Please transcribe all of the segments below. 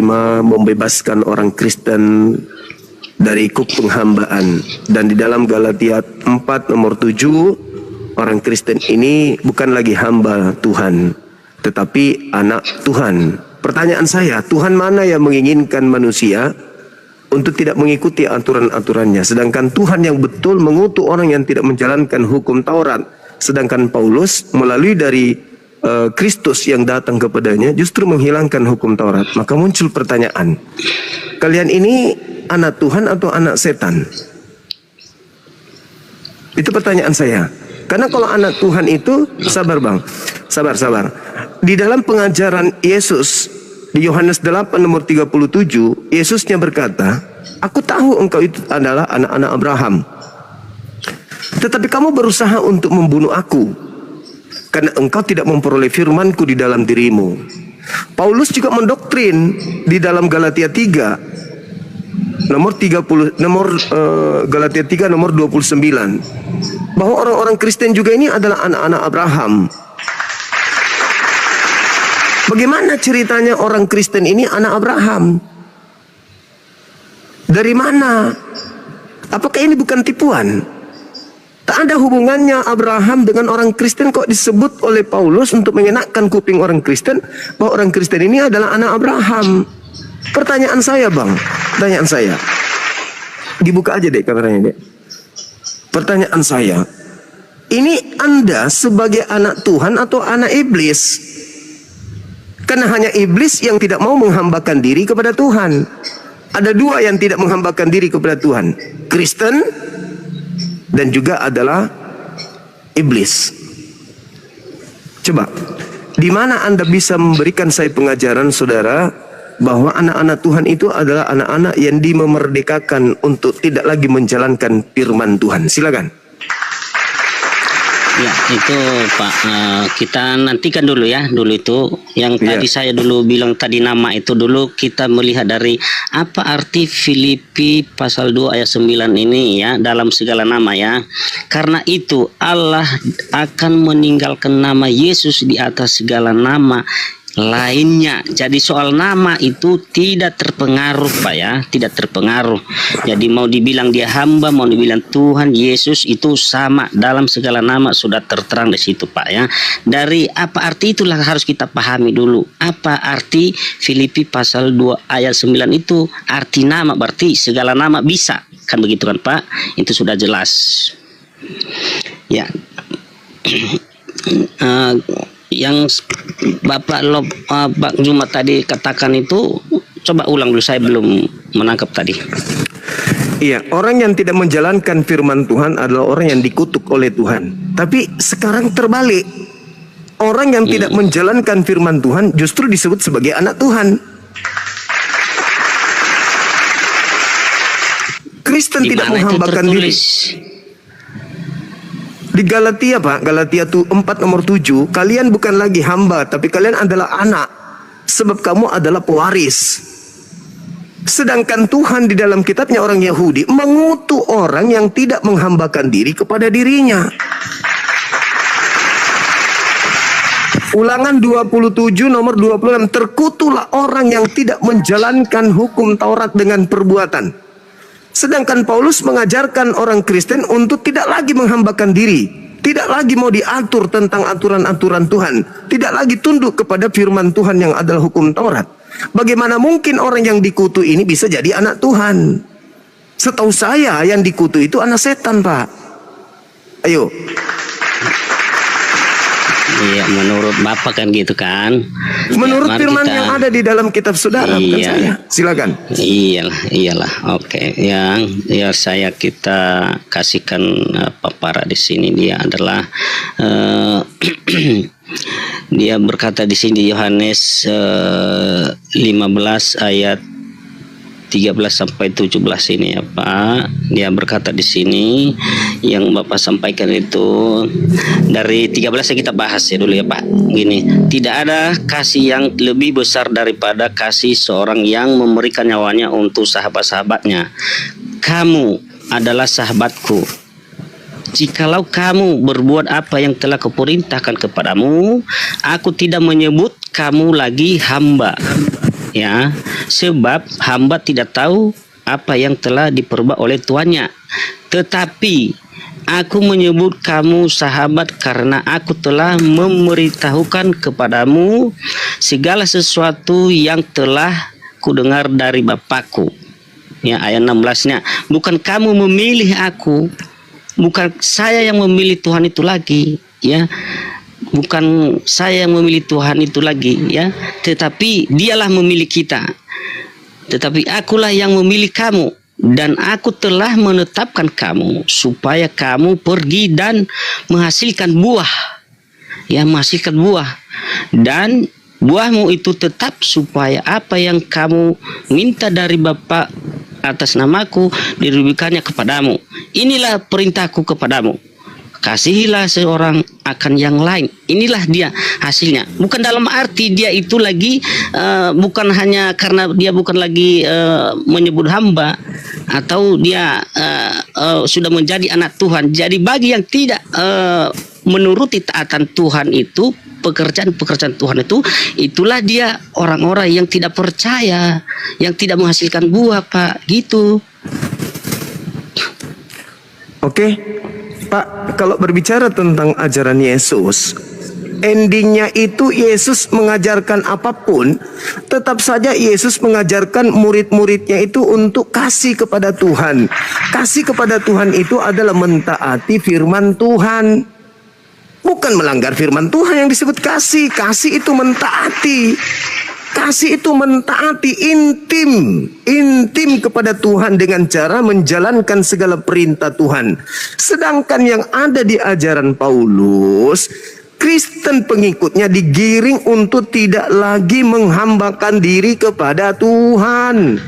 membebaskan orang Kristen dari kuk penghambaan. Dan di dalam Galatia 4 nomor 7, orang Kristen ini bukan lagi hamba Tuhan, tetapi anak Tuhan. Pertanyaan saya, Tuhan mana yang menginginkan manusia untuk tidak mengikuti aturan-aturannya, sedangkan Tuhan yang betul mengutuk orang yang tidak menjalankan hukum Taurat. Sedangkan Paulus melalui dari Kristus yang datang kepadanya justru menghilangkan hukum Taurat. Maka muncul pertanyaan, kalian ini anak Tuhan atau anak setan? Itu pertanyaan saya. Karena kalau anak Tuhan itu, sabar bang, sabar. Di dalam pengajaran Yesus di Yohanes 8 nomor 37, Yesusnya berkata, aku tahu engkau itu adalah anak-anak Abraham, tetapi kamu berusaha untuk membunuh aku, karena engkau tidak memperoleh firmanku di dalam dirimu. Paulus juga mendoktrin di dalam Galatia 3 Galatia 3 nomor 29 bahwa orang-orang Kristen juga ini adalah anak-anak Abraham. Bagaimana ceritanya orang Kristen ini anak Abraham? Dari mana? Apakah ini bukan tipuan? Tak ada hubungannya Abraham dengan orang Kristen, kok disebut oleh Paulus untuk menyenangkan kuping orang Kristen bahwa orang Kristen ini adalah anak Abraham. Pertanyaan saya bang, pertanyaan saya, dibuka aja deh kameranya deh. Pertanyaan saya, ini Anda sebagai anak Tuhan atau anak iblis? Karena hanya iblis yang tidak mau menghambakan diri kepada Tuhan. Ada dua yang tidak menghambakan diri kepada Tuhan, Kristen dan juga adalah iblis. Coba, di mana Anda bisa memberikan saya pengajaran saudara bahwa anak-anak Tuhan itu adalah anak-anak yang dimerdekakan untuk tidak lagi menjalankan firman Tuhan? Silakan. Ya, itu Pak, kita nantikan dulu ya, dulu itu yang tadi saya dulu bilang tadi nama itu dulu kita melihat dari apa arti Filipi pasal 2 ayat 9 ini ya, dalam segala nama ya. Karena itu Allah akan meninggalkan nama Yesus di atas segala nama lainnya. Jadi soal nama itu tidak terpengaruh Pak ya, tidak terpengaruh. Jadi mau dibilang dia hamba, mau dibilang Tuhan Yesus, itu sama dalam segala nama, sudah terterang di situ Pak ya. Dari apa arti itulah harus kita pahami dulu. Apa arti Filipi pasal 2 ayat 9 itu? Arti nama berarti segala nama bisa, kan begitu kan Pak? Itu sudah jelas. Ya. Yang Bapak Pak Jumat tadi katakan itu, coba ulang dulu, saya belum menangkap tadi. Iya, orang yang tidak menjalankan firman Tuhan adalah orang yang dikutuk oleh Tuhan. Tapi sekarang terbalik, orang yang tidak menjalankan firman Tuhan justru disebut sebagai anak Tuhan. Kristen tidak menghambakan diri. Di Galatia Pak, Galatia 4 nomor 7, kalian bukan lagi hamba, tapi kalian adalah anak, sebab kamu adalah pewaris. Sedangkan Tuhan di dalam kitabnya orang Yahudi mengutuk orang yang tidak menghambakan diri kepada dirinya. Ulangan 27 nomor 26, terkutuklah orang yang tidak menjalankan hukum Taurat dengan perbuatan. Sedangkan Paulus mengajarkan orang Kristen untuk tidak lagi menghambakan diri, tidak lagi mau diatur tentang aturan-aturan Tuhan, tidak lagi tunduk kepada firman Tuhan yang adalah hukum Taurat. Bagaimana mungkin orang yang dikutuk ini bisa jadi anak Tuhan? Setahu saya yang dikutuk itu anak setan Pak. Ayo. Iya, menurut Bapak kan gitu kan. Menurut firman yang ada di dalam kitab saudara, bukan saya. Silakan. Iyalah. Oke. Yang kita kasihkan paparan di sini dia adalah dia berkata di sini Yohanes 15 ayat 13 sampai 17 ini ya Pak. Dia berkata di sini yang Bapak sampaikan itu dari 13 yang kita bahas ya dulu ya Pak. Gini, tidak ada kasih yang lebih besar daripada kasih seorang yang memberikan nyawanya untuk sahabat-sahabatnya. Kamu adalah sahabatku jikalau kamu berbuat apa yang telah kuperintahkan kepadamu. Aku tidak menyebut kamu lagi hamba, ya, sebab hamba tidak tahu apa yang telah diperbuat oleh tuannya. Tetapi aku menyebut kamu sahabat karena aku telah memberitahukan kepadamu segala sesuatu yang telah kudengar dari Bapakku. Ya, ayat 16-nya. Bukan kamu memilih aku, bukan saya yang memilih Tuhan itu lagi, ya. Bukan saya yang memilih Tuhan itu lagi, ya, tetapi dialah memilih kita. Tetapi akulah yang memilih kamu, dan aku telah menetapkan kamu supaya kamu pergi dan menghasilkan buah, ya, menghasilkan buah, dan buahmu itu tetap, supaya apa yang kamu minta dari Bapa atas namaku diberikannya kepadamu. Inilah perintahku kepadamu, kasihilah seorang akan yang lain. Inilah dia hasilnya. Bukan dalam arti dia itu lagi bukan hanya karena dia bukan lagi menyebut hamba, atau dia sudah menjadi anak Tuhan. Jadi bagi yang tidak menuruti taatan Tuhan itu, pekerjaan-pekerjaan Tuhan itu, itulah dia orang-orang yang tidak percaya, yang tidak menghasilkan buah, Pak. Gitu. Oke, Pak, kalau berbicara tentang ajaran Yesus, endingnya itu Yesus mengajarkan apapun, tetap saja Yesus mengajarkan murid-muridnya itu untuk kasih kepada Tuhan. Kasih kepada Tuhan itu adalah mentaati firman Tuhan. Bukan melanggar firman Tuhan yang disebut kasih. Kasih itu mentaati. Kasih itu mentaati, intim kepada Tuhan dengan cara menjalankan segala perintah Tuhan. Sedangkan yang ada di ajaran Paulus, Kristen pengikutnya digiring untuk tidak lagi menghambakan diri kepada Tuhan.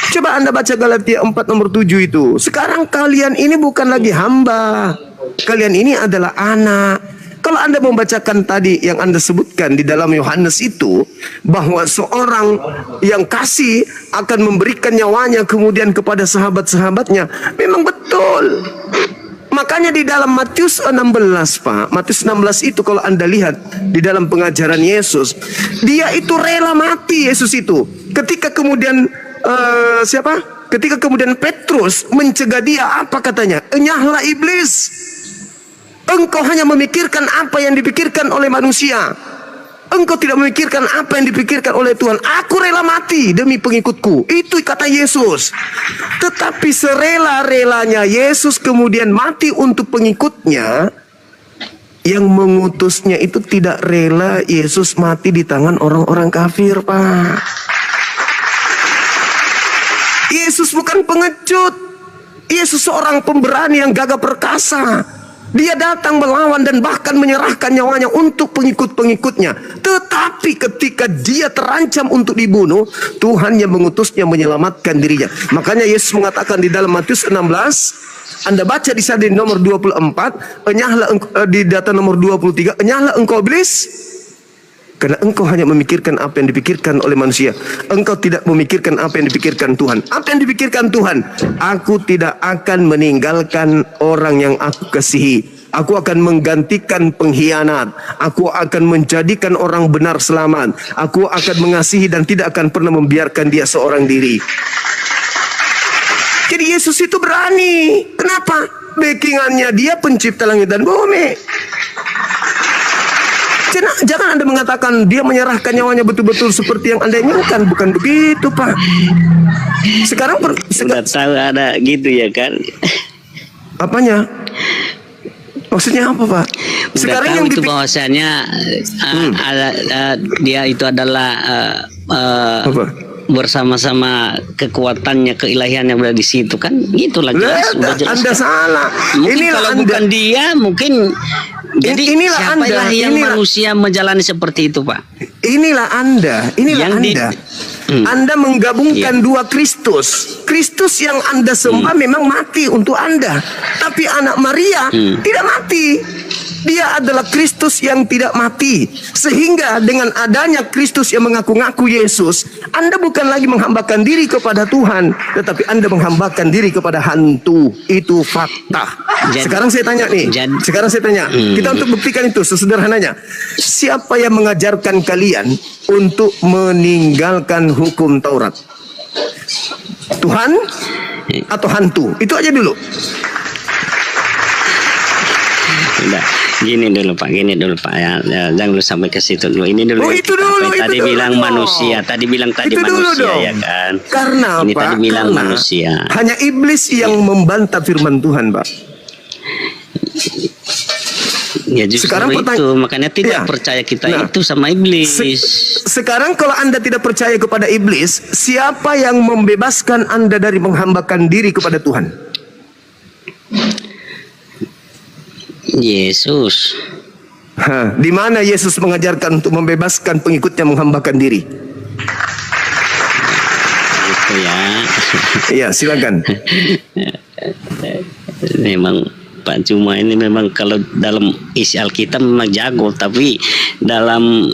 Coba Anda baca Galatia 4 nomor 7 itu. Sekarang kalian ini bukan lagi hamba. Kalian ini adalah anak. Kalau Anda membacakan tadi yang Anda sebutkan di dalam Yohanes itu, bahwa seorang yang kasih akan memberikan nyawanya kemudian kepada sahabat-sahabatnya, memang betul. Makanya di dalam Matius 16, Pak, Matius 16 itu kalau Anda lihat di dalam pengajaran Yesus, dia itu rela mati, Yesus itu. Ketika kemudian Ketika kemudian Petrus mencegah dia, apa katanya? Enyahlah iblis. Engkau hanya memikirkan apa yang dipikirkan oleh manusia. Engkau tidak memikirkan apa yang dipikirkan oleh Tuhan. Aku rela mati demi pengikutku. Itu kata Yesus. Tetapi serela-relanya Yesus kemudian mati untuk pengikutnya, yang mengutusnya itu tidak rela Yesus mati di tangan orang-orang kafir, Pak. Yesus bukan pengecut. Yesus seorang pemberani yang gagah perkasa. Dia datang melawan dan bahkan menyerahkan nyawanya untuk pengikut-pengikutnya. Tetapi ketika dia terancam untuk dibunuh, Tuhan yang mengutusnya menyelamatkan dirinya. Makanya Yesus mengatakan di dalam Matius 16, Anda baca di sana di nomor 24, enyahlah di data nomor 23, enyahlah engkau iblis. Karena engkau hanya memikirkan apa yang dipikirkan oleh manusia. Engkau tidak memikirkan apa yang dipikirkan Tuhan. Apa yang dipikirkan Tuhan? Aku tidak akan meninggalkan orang yang aku kasihi. Aku akan menggantikan pengkhianat. Aku akan menjadikan orang benar selamat. Aku akan mengasihi dan tidak akan pernah membiarkan dia seorang diri. Jadi Yesus itu berani. Kenapa? Backingannya dia pencipta langit dan bumi. Jangan Anda mengatakan dia menyerahkan nyawanya betul-betul seperti yang Anda inginkan. Bukan begitu, Pak. Sekarang sudah tahu ada gitu ya kan? Apanya? Maksudnya apa, Pak? Sekarang yang itu bahwasanya dia itu adalah bersama-sama kekuatannya, keilahiannya berada di situ kan? Gitulah jelas. Jelas Anda kan? Salah. Mungkin inilah kalau bukan dia, mungkin jadi inilah siapa yang manusia menjalani seperti itu, Pak? Inilah Anda. Anda menggabungkan dua Kristus. Kristus yang Anda sembah memang mati untuk Anda. Tapi anak Maria tidak mati. Dia adalah Kristus yang tidak mati. Sehingga dengan adanya Kristus yang mengaku-ngaku Yesus, Anda bukan lagi menghambakan diri kepada Tuhan, tetapi Anda menghambakan diri kepada hantu. Itu fakta. Sekarang saya tanya nih. Sekarang saya tanya. Kita untuk buktikan itu sesederhananya. Siapa yang mengajarkan kalian untuk meninggalkan hukum Taurat? Tuhan atau hantu? Itu aja dulu. Udah, gini dulu Pak ya, jangan lu sampai ke situ dulu. Ini dulu. Oh, itu dulu. Tadi bilang manusia, tadi bilang manusia ya kan. Karena ini apa? Tadi bilang Karena manusia. hanya iblis yang membantah firman Tuhan, Pak. Ya justru Sekarang itu, makanya tidak percaya kita itu sama iblis. Sekarang kalau Anda tidak percaya kepada iblis, siapa yang membebaskan Anda dari menghambakan diri kepada Tuhan? Yesus. Di mana Yesus mengajarkan untuk membebaskan pengikutnya menghambakan diri? Itu ya. Iya, silakan. Memang Pak Cuma ini memang kalau dalam isi Alkitab memang jago, tapi dalam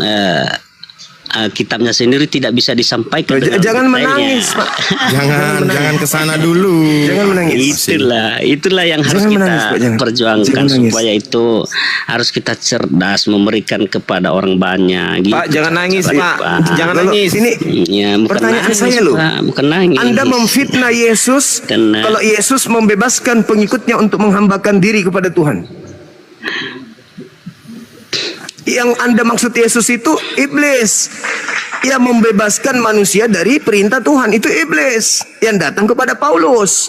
kitabnya sendiri tidak bisa disampaikan. Jangan menangis, Pak. Jangan kesana dulu. Jangan menangis. Itulah yang harus Jangan kita menangis, Pak, perjuangkan supaya itu harus kita cerdas memberikan kepada orang banyak. Gitu. Pak, jangan nangis, Pak. Jangan nangis. Ini Ya, pertanyaan nangis, saya loh. Pak, bukan nangis. Anda memfitnah Yesus kalau Yesus membebaskan pengikutnya untuk menghambakan diri kepada Tuhan. Yang Anda maksud Yesus itu iblis yang membebaskan manusia dari perintah Tuhan. Itu iblis yang datang kepada Paulus.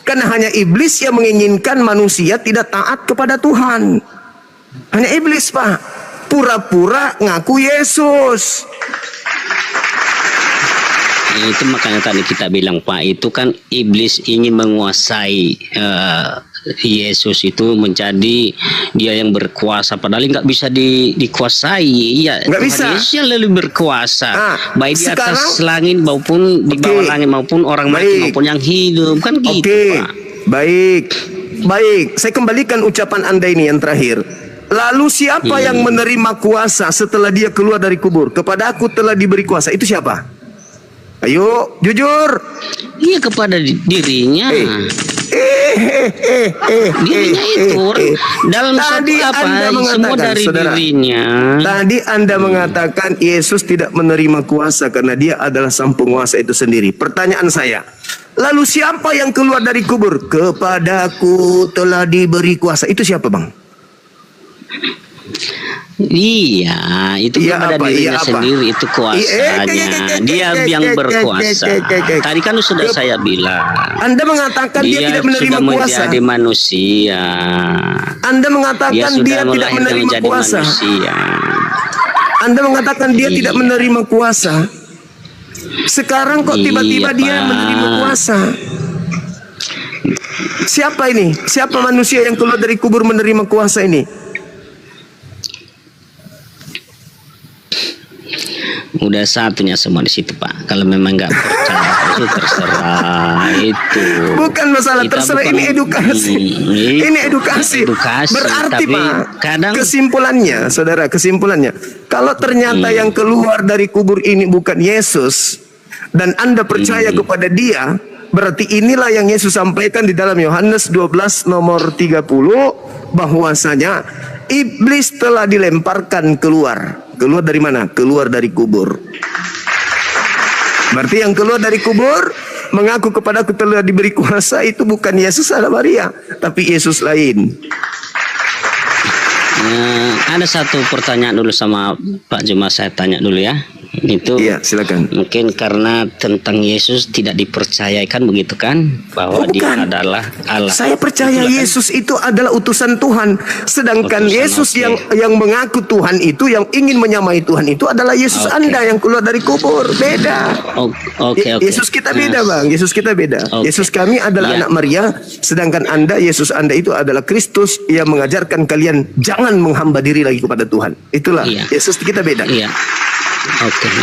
Karena hanya iblis yang menginginkan manusia tidak taat kepada Tuhan. Hanya iblis, Pak. Pura-pura ngaku Yesus. Itu makanya tadi kita bilang, Pak, itu kan iblis ingin menguasai Yesus itu menjadi dia yang berkuasa, padahal nggak bisa dikuasai. Ya, nggak bisa. Yesus yang lebih berkuasa, baik di sekarang, atas langit maupun di bawah langit, maupun orang mati maupun yang hidup, kan gitu, Pak. Baik. Saya kembalikan ucapan Anda ini yang terakhir. Lalu siapa yang menerima kuasa setelah dia keluar dari kubur? Kepada aku telah diberi kuasa. Itu siapa? Ayo, jujur. Iya, kepada dirinya. Dirinya itu dalam satu apa? Semua dari dirinya. Tadi Anda mengatakan Yesus tidak menerima kuasa karena dia adalah sang penguasa itu sendiri. Pertanyaan saya, lalu siapa yang keluar dari kubur? Kepadaku telah diberi kuasa. Itu siapa, Bang? Iya, itu kepada dirinya sendiri, itu kuasanya. Dia yang berkuasa. Tadi kan sudah saya bilang. Anda mengatakan dia tidak menerima kuasa. Menjadi manusia. Anda mengatakan dia tidak menerima kuasa. Anda mengatakan dia tidak menerima kuasa. Sekarang kok tiba-tiba dia menerima kuasa? Siapa ini? Siapa manusia yang keluar dari kubur menerima kuasa ini? Udah satunya semua di situ, Pak. Kalau memang nggak percaya itu terserah itu. Bukan masalah kita terserah, ini edukasi. Ini edukasi. Berarti, Pak, kesimpulannya, saudara, kesimpulannya, kalau ternyata yang keluar dari kubur ini bukan Yesus dan Anda percaya kepada dia, berarti inilah yang Yesus sampaikan di dalam Yohanes 12 nomor 30, bahwasanya iblis telah dilemparkan keluar. Keluar dari mana? Keluar dari kubur. Berarti yang keluar dari kubur mengaku kepada aku telah diberi kuasa itu bukan Yesus ada Maria, tapi Yesus lain. Ada satu pertanyaan dulu sama Pak Juma, saya tanya dulu ya. Itu iya, silakan. Mungkin karena tentang Yesus tidak dipercayakan begitu kan, bahwa dia adalah Allah. Saya percaya Yesus itu adalah utusan Tuhan, sedangkan Yesus yang mengaku Tuhan itu, yang ingin menyamai Tuhan itu adalah Yesus Anda yang keluar dari kubur. Beda. Yesus kita beda, Bang. Yesus kita beda. Yesus kami adalah anak Maria, sedangkan Anda, Yesus Anda itu adalah Kristus yang mengajarkan kalian jangan menghamba diri lagi kepada Tuhan. Itulah Yesus kita beda. Iya.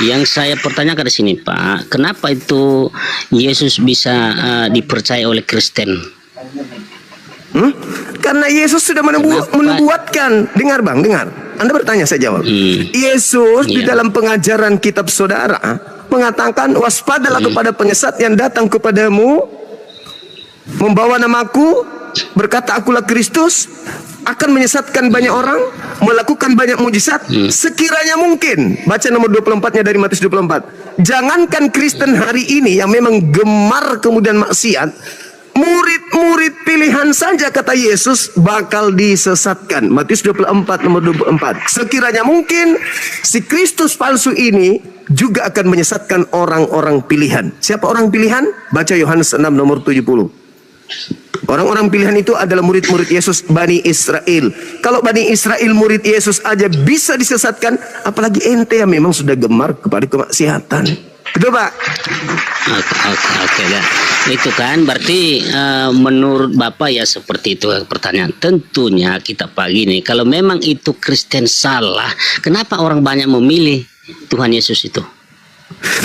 Yang saya pertanyakan di sini, Pak, kenapa itu Yesus bisa dipercaya oleh Kristen? Karena Yesus sudah menubuatkan. Dengar bang, dengar. Anda bertanya, saya jawab. Yesus di dalam pengajaran kitab saudara mengatakan, waspadalah kepada penyesat yang datang kepadamu, membawa namaku, berkata akulah Kristus, akan menyesatkan banyak orang, melakukan banyak mujizat, sekiranya mungkin. Baca nomor 24-nya dari Matius 24. Jangankan Kristen hari ini yang memang gemar kemudian maksiat, murid-murid pilihan saja kata Yesus bakal disesatkan. Matius 24 nomor 24. Sekiranya mungkin si Kristus palsu ini juga akan menyesatkan orang-orang pilihan. Siapa orang pilihan? Baca Yohanes 6 nomor 70. Orang-orang pilihan itu adalah murid-murid Yesus, Bani Israel. Kalau Bani Israel murid Yesus aja bisa disesatkan, apalagi ente yang memang sudah gemar kepada kemaksiatan. Betul Pak? Oke. Itu kan berarti menurut Bapak ya seperti itu pertanyaan. Tentunya kita pagi ini kalau memang itu Kristen salah, kenapa orang banyak memilih Tuhan Yesus itu?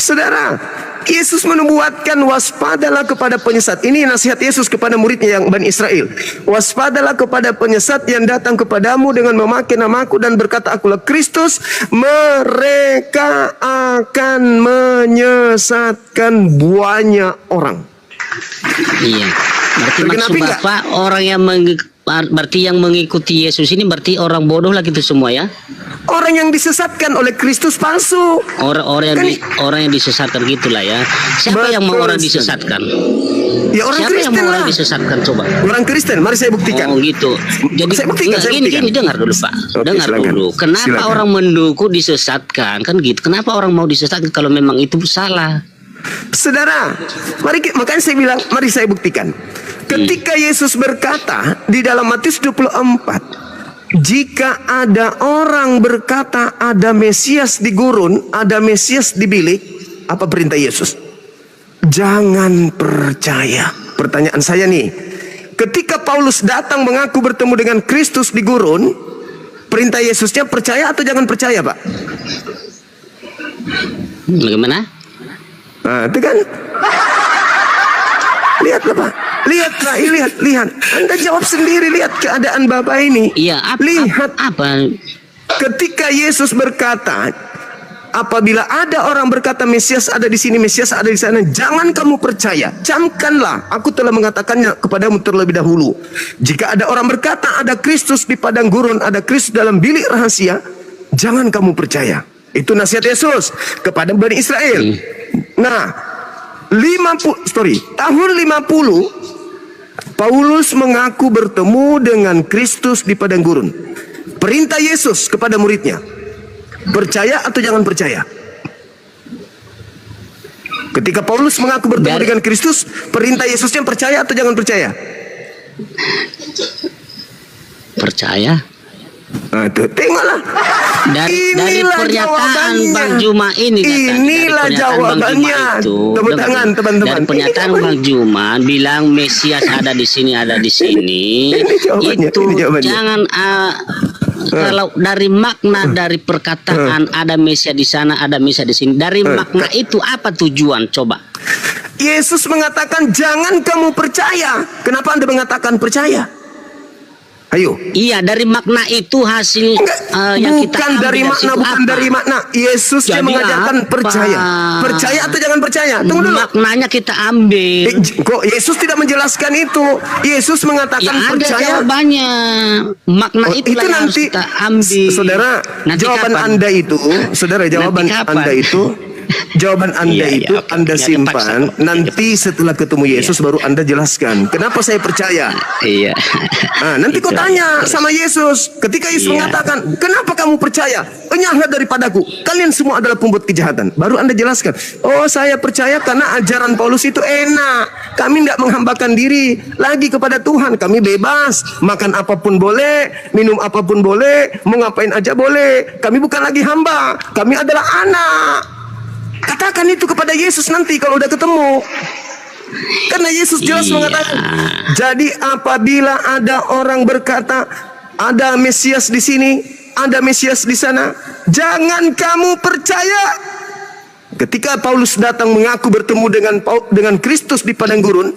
Saudara, Yesus menubuatkan waspadalah kepada penyesat. Ini nasihat Yesus kepada muridnya yang Bani Israel. Waspadalah kepada penyesat yang datang kepadamu dengan memakai namaku dan berkata akulah Kristus. Mereka akan menyesatkan banyak orang. Iya. Berarti maksud Bapak orang yang berarti yang mengikuti Yesus ini berarti orang bodoh lah gitu semua ya? Orang yang disesatkan oleh Kristus palsu. Orang yang disesatkan gitulah ya. Siapa yang mau orang disesatkan? Ya orang Siapa Kristen yang mau lah. orang disesatkan coba? Orang Kristen, mari saya buktikan. Oh gitu. Jadi saya buktikan. gini dengar dulu Pak. Oke, Dengar silakan. dulu. Kenapa Silakan. orang mendukung disesatkan kan gitu? Kenapa orang mau disesatkan kalau memang itu salah? Saudara, makanya saya bilang, mari saya buktikan. Ketika Yesus berkata di dalam Matius 24, jika ada orang berkata ada Mesias di gurun, ada Mesias di bilik, apa perintah Yesus? Jangan percaya. Pertanyaan saya nih, ketika Paulus datang mengaku bertemu dengan Kristus di gurun, perintah Yesusnya percaya atau jangan percaya, Pak? Bagaimana? Nah, itu kan. Lihatlah Pak, lihat. Anda jawab sendiri, lihat keadaan Bapak ini. Iya, lihat apa? Ketika Yesus berkata, apabila ada orang berkata Mesias ada di sini, Mesias ada di sana, jangan kamu percaya. Camkanlah, aku telah mengatakannya kepadamu terlebih dahulu. Jika ada orang berkata ada Kristus di padang gurun, ada Kristus dalam bilik rahasia, jangan kamu percaya. Itu nasihat Yesus kepada Bani Israel. Nah, tahun 50 Paulus mengaku bertemu dengan Kristus di padang gurun. Perintah Yesus kepada muridnya, percaya atau jangan percaya? Ketika Paulus mengaku bertemu dengan Kristus, perintah Yesusnya percaya atau jangan percaya? Percaya. Nah, tuh, tengoklah. Dari pernyataan Bang Juma ini inilah jawabannya. Tepuk tangan teman-teman. Dari pernyataan Bang Juma bilang Mesias ada di sini, ada di sini. Itu jangan kalau dari makna dari perkataan ada Mesias di sana, ada Mesias di sini. Dari makna itu apa tujuan coba? Yesus mengatakan jangan kamu percaya. Kenapa Anda mengatakan percaya? Ayo. Iya, dari makna itu hasil yang kita ambil dari makna, bukan dari makna. Yesus yang mengajarkan percaya. Percaya atau jangan percaya? Tunggu dulu. Maknanya kita ambil. Kok Yesus tidak menjelaskan itu? Yesus mengatakan ya, percaya. Ada jawabannya. Makna itu nanti kita ambil. Saudara, nanti jawaban kapan? Anda itu, saudara, jawaban Anda itu. Jawaban Anda itu Anda simpan. Nanti setelah ketemu Yesus baru Anda jelaskan. Kenapa saya percaya? Iya. Nah, nanti kau tanya sama Yesus. Ketika Yesus mengatakan, kenapa kamu percaya? Enyahlah daripadaku. Kalian semua adalah pembuat kejahatan. Baru Anda jelaskan. Oh, saya percaya karena ajaran Paulus itu enak. Kami tidak menghambakan diri lagi kepada Tuhan. Kami bebas. Makan apapun boleh. Minum apapun boleh. Mau ngapain aja boleh. Kami bukan lagi hamba. Kami adalah anak. Katakan itu kepada Yesus nanti kalau udah ketemu. Karena Yesus jelas mengatakan, jadi apabila ada orang berkata ada Mesias di sini, ada Mesias di sana, jangan kamu percaya. Ketika Paulus datang mengaku bertemu dengan Kristus di padang gurun,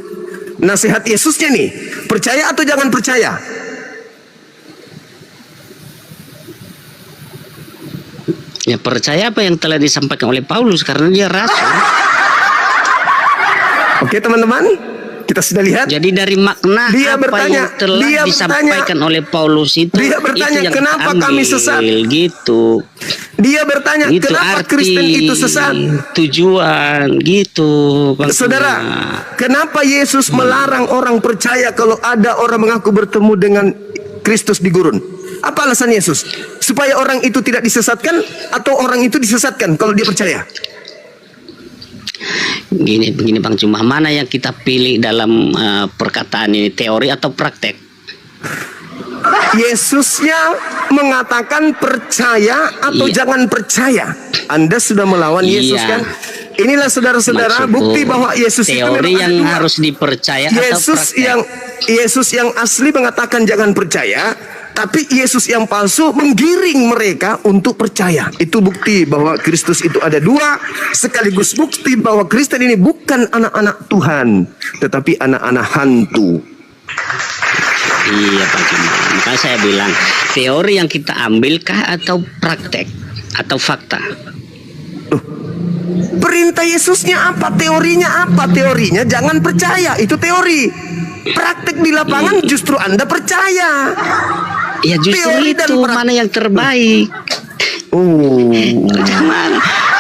nasihat Yesusnya nih, percaya atau jangan percaya? Ya percaya apa yang telah disampaikan oleh Paulus karena dia rasul. Oke teman-teman, kita sudah lihat. Jadi dari makna Dia apa bertanya, yang telah dia disampaikan oleh Paulus itu, dia bertanya, itu yang kenapa kita kami ambil, sesat? Gitu. Dia bertanya, Itu kenapa arti, Kristen itu sesat? tujuan, gitu. Bang Saudara, Cuma. kenapa Yesus melarang orang percaya kalau ada orang mengaku bertemu dengan Kristus di gurun? Apa alasan Yesus? Supaya orang itu tidak disesatkan atau orang itu disesatkan kalau dia percaya? Begini Bang Cuma, mana yang kita pilih dalam perkataan ini, teori atau praktek? Yesusnya mengatakan percaya atau Iya. jangan percaya. Anda sudah melawan Yesus Iya. kan? Inilah saudara-saudara Maksudku, bukti bahwa Yesus itu teori memang ada yang dua. harus dipercaya Yesus atau praktek. Yesus yang asli mengatakan jangan percaya, tapi Yesus yang palsu menggiring mereka untuk percaya. Itu bukti bahwa Kristus itu ada dua, sekaligus bukti bahwa Kristen ini bukan anak-anak Tuhan, tetapi anak-anak hantu. Iya Pak Cuma. Makanya saya bilang, teori yang kita ambilkah atau praktek atau fakta? Perintah Yesusnya apa? Teorinya apa? Teorinya jangan percaya, itu teori. Praktek di lapangan justru Anda percaya. Ya justru Teori dan itu praktek. mana yang terbaik. Oh. Jangan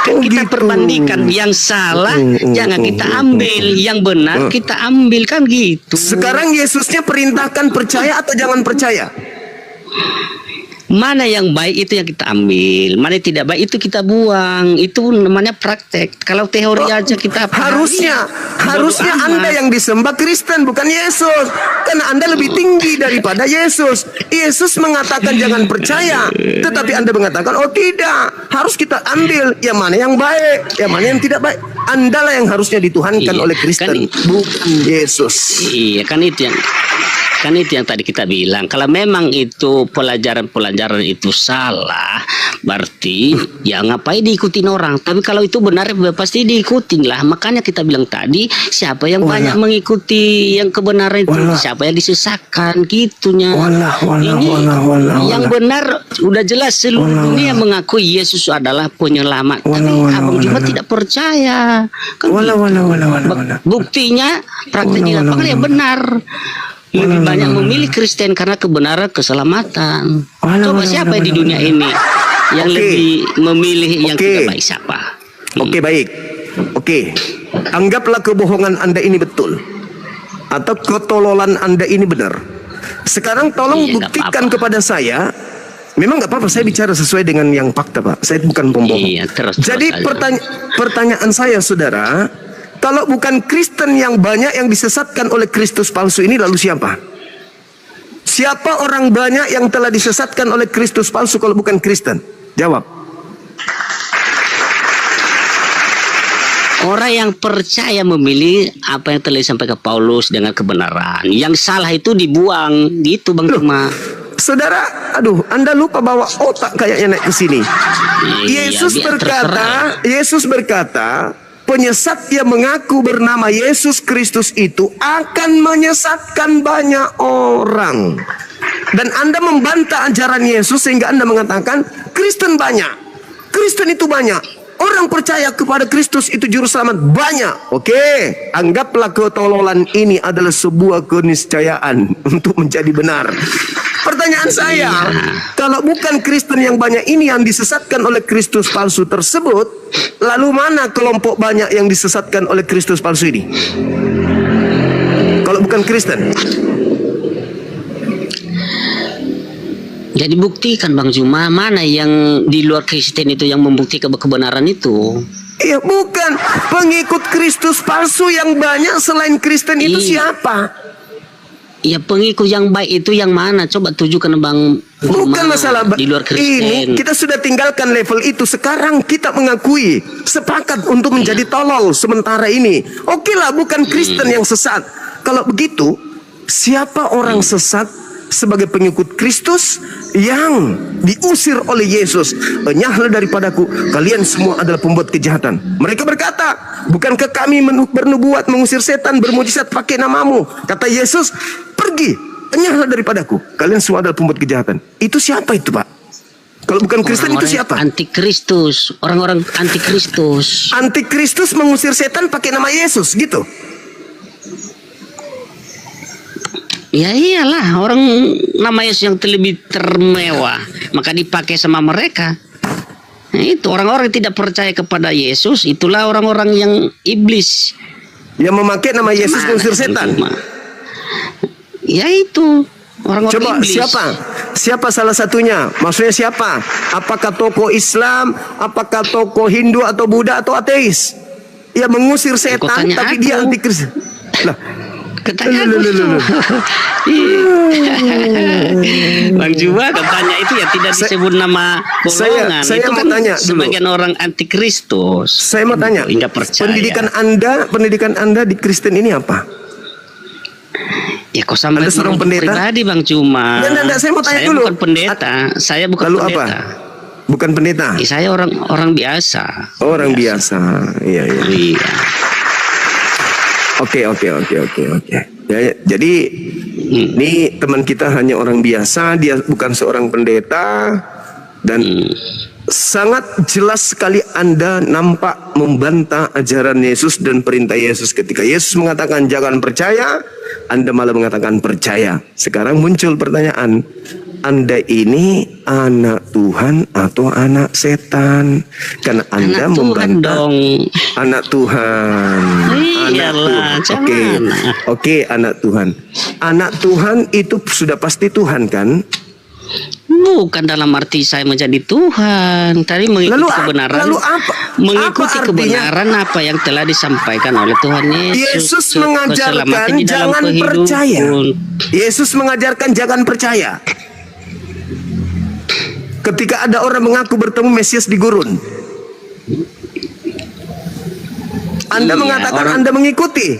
kan Oh, kita gitu. perbandingkan yang salah jangan kita ambil, yang benar kita ambil, kan gitu. Sekarang Yesusnya perintahkan percaya atau jangan percaya? Mana yang baik itu yang kita ambil, mana yang tidak baik itu kita buang. Itu namanya praktek. Kalau teori aja kita Harusnya bodoh amat. Anda yang disembah Kristen bukan Yesus. Karena Anda lebih tinggi daripada Yesus. Yesus mengatakan jangan percaya, tetapi Anda mengatakan oh tidak. Harus kita ambil yang mana yang baik, yang mana yang tidak baik. Anda lah yang harusnya dituhankan Iya, oleh Kristen, bukan Yesus. Iya, kan itu yang tadi kita bilang. Kalau memang itu pelajaran itu salah, berarti ya ngapain diikutin orang. Tapi kalau itu benar pasti diikutin lah. Makanya kita bilang tadi, siapa yang banyak mengikuti yang kebenaran itu, siapa yang disesatkan gitunya. Yang benar udah jelas seluruh dunia mengakui Yesus adalah penyelamat. Tapi Abang cuma tidak percaya. Kan buktinya praktek di lapangan ya benar. Lebih banyak memilih Kristen karena kebenaran keselamatan. Coba siapa di dunia ini yang lebih memilih yang tidak baik, siapa? Oke, baik. Oke. Anggaplah kebohongan Anda ini betul. Atau ketololan Anda ini benar. Sekarang tolong Iya, nggak buktikan apa-apa. kepada saya. Memang nggak apa-apa, saya bicara sesuai dengan yang fakta, Pak. Saya bukan pembohong. Iya, terus Jadi aja. pertanyaan saya, saudara, kalau bukan Kristen yang banyak yang disesatkan oleh Kristus palsu ini, lalu siapa? Siapa orang banyak yang telah disesatkan oleh Kristus palsu kalau bukan Kristen? Jawab. Orang yang percaya memilih apa yang telah disampaikan Paulus dengan kebenaran. Yang salah itu dibuang, gitu Bang Cuma. Saudara, Anda lupa bawa otak kayaknya naik ke sini. Iya, Yesus berkata, penyesat yang mengaku bernama Yesus Kristus itu akan menyesatkan banyak orang. Dan Anda membantah ajaran Yesus sehingga Anda mengatakan Kristen banyak. Kristen itu banyak. Orang percaya kepada Kristus itu juru selamat banyak. Oke, anggaplah ketololan ini adalah sebuah keniscayaan untuk menjadi benar. Pertanyaan saya, kalau bukan Kristen yang banyak ini yang disesatkan oleh Kristus palsu tersebut, lalu mana kelompok banyak yang disesatkan oleh Kristus palsu ini? Kalau bukan Kristen. Jadi buktikan Bang Cuma, mana yang di luar Kristen itu yang membuktikan kebenaran itu? Iya, bukan. Pengikut Kristus palsu yang banyak selain Kristen itu siapa? Ya pengikut yang baik itu yang mana? Coba tunjukkan Bang. Bukan masalah di luar Kristen. ini, kita sudah tinggalkan level itu. Sekarang kita mengakui, sepakat untuk menjadi tolol sementara ini. Oke lah, bukan Kristen yang sesat. Kalau begitu, siapa orang sesat sebagai pengikut Kristus yang diusir oleh Yesus? Enyahlah daripadaku, kalian semua adalah pembuat kejahatan. Mereka berkata, bukankah kami bernubuat, mengusir setan, bermujizat pakai namamu? Kata Yesus, pergi, enyahlah daripadaku, kalian semua adalah pembuat kejahatan. Itu siapa itu, Pak? Kalau bukan Kristen itu siapa? Antikristus, orang-orang antikristus. Antikristus mengusir setan pakai nama Yesus gitu. Ya iyalah, orang nama Yesus yang lebih termewah, maka dipakai sama mereka. Nah, itu orang-orang yang tidak percaya kepada Yesus, itulah orang-orang yang iblis. Yang memakai nama Yesus mengusir setan. Ya itu orang-orang Coba iblis. Siapa salah satunya? Maksudnya siapa? Apakah tokoh Islam, apakah tokoh Hindu atau Buddha atau ateis? Ya mengusir setan tanya tapi aku. dia antikristus. Lah, Ketanya aku itu. Bang Juba katanya itu ya tidak disebut nama golongan. saya Itu mau kan tanya dulu. sebagian orang antikristus. saya mau tanya, Hingga percaya. pendidikan Anda di Kristen ini apa? Ya kok sama Anda seorang pendeta? pribadi Bang Cuma. Nggak, saya mau tanya dulu. Bukan pendeta. Saya bukan Lalu pendeta. apa? Bukan pendeta. Ya, saya orang biasa. Orang biasa. Iya. Iya. Oke. Ya, jadi ini teman kita hanya orang biasa, dia bukan seorang pendeta dan sangat jelas sekali Anda nampak membantah ajaran Yesus dan perintah Yesus. Ketika Yesus mengatakan jangan percaya, Anda malah mengatakan percaya. Sekarang muncul pertanyaan, Anda ini anak Tuhan atau anak setan? Karena Anda Anak Tuhan membantah dong. anak Tuhan. Iyalah, Oke, anak Tuhan. Anak Tuhan itu sudah pasti Tuhan kan? Bukan dalam arti saya menjadi Tuhan. Tadi mengikuti kebenaran. Lalu apa? Mengikuti Apa artinya? kebenaran apa yang telah disampaikan oleh Tuhan Yesus. Yesus mengajarkan Keselamatan di dalam jangan kehidupan. percaya. Yesus mengajarkan jangan percaya. Ketika ada orang mengaku bertemu Mesias di gurun, Anda Iya, mengatakan Anda mengikuti.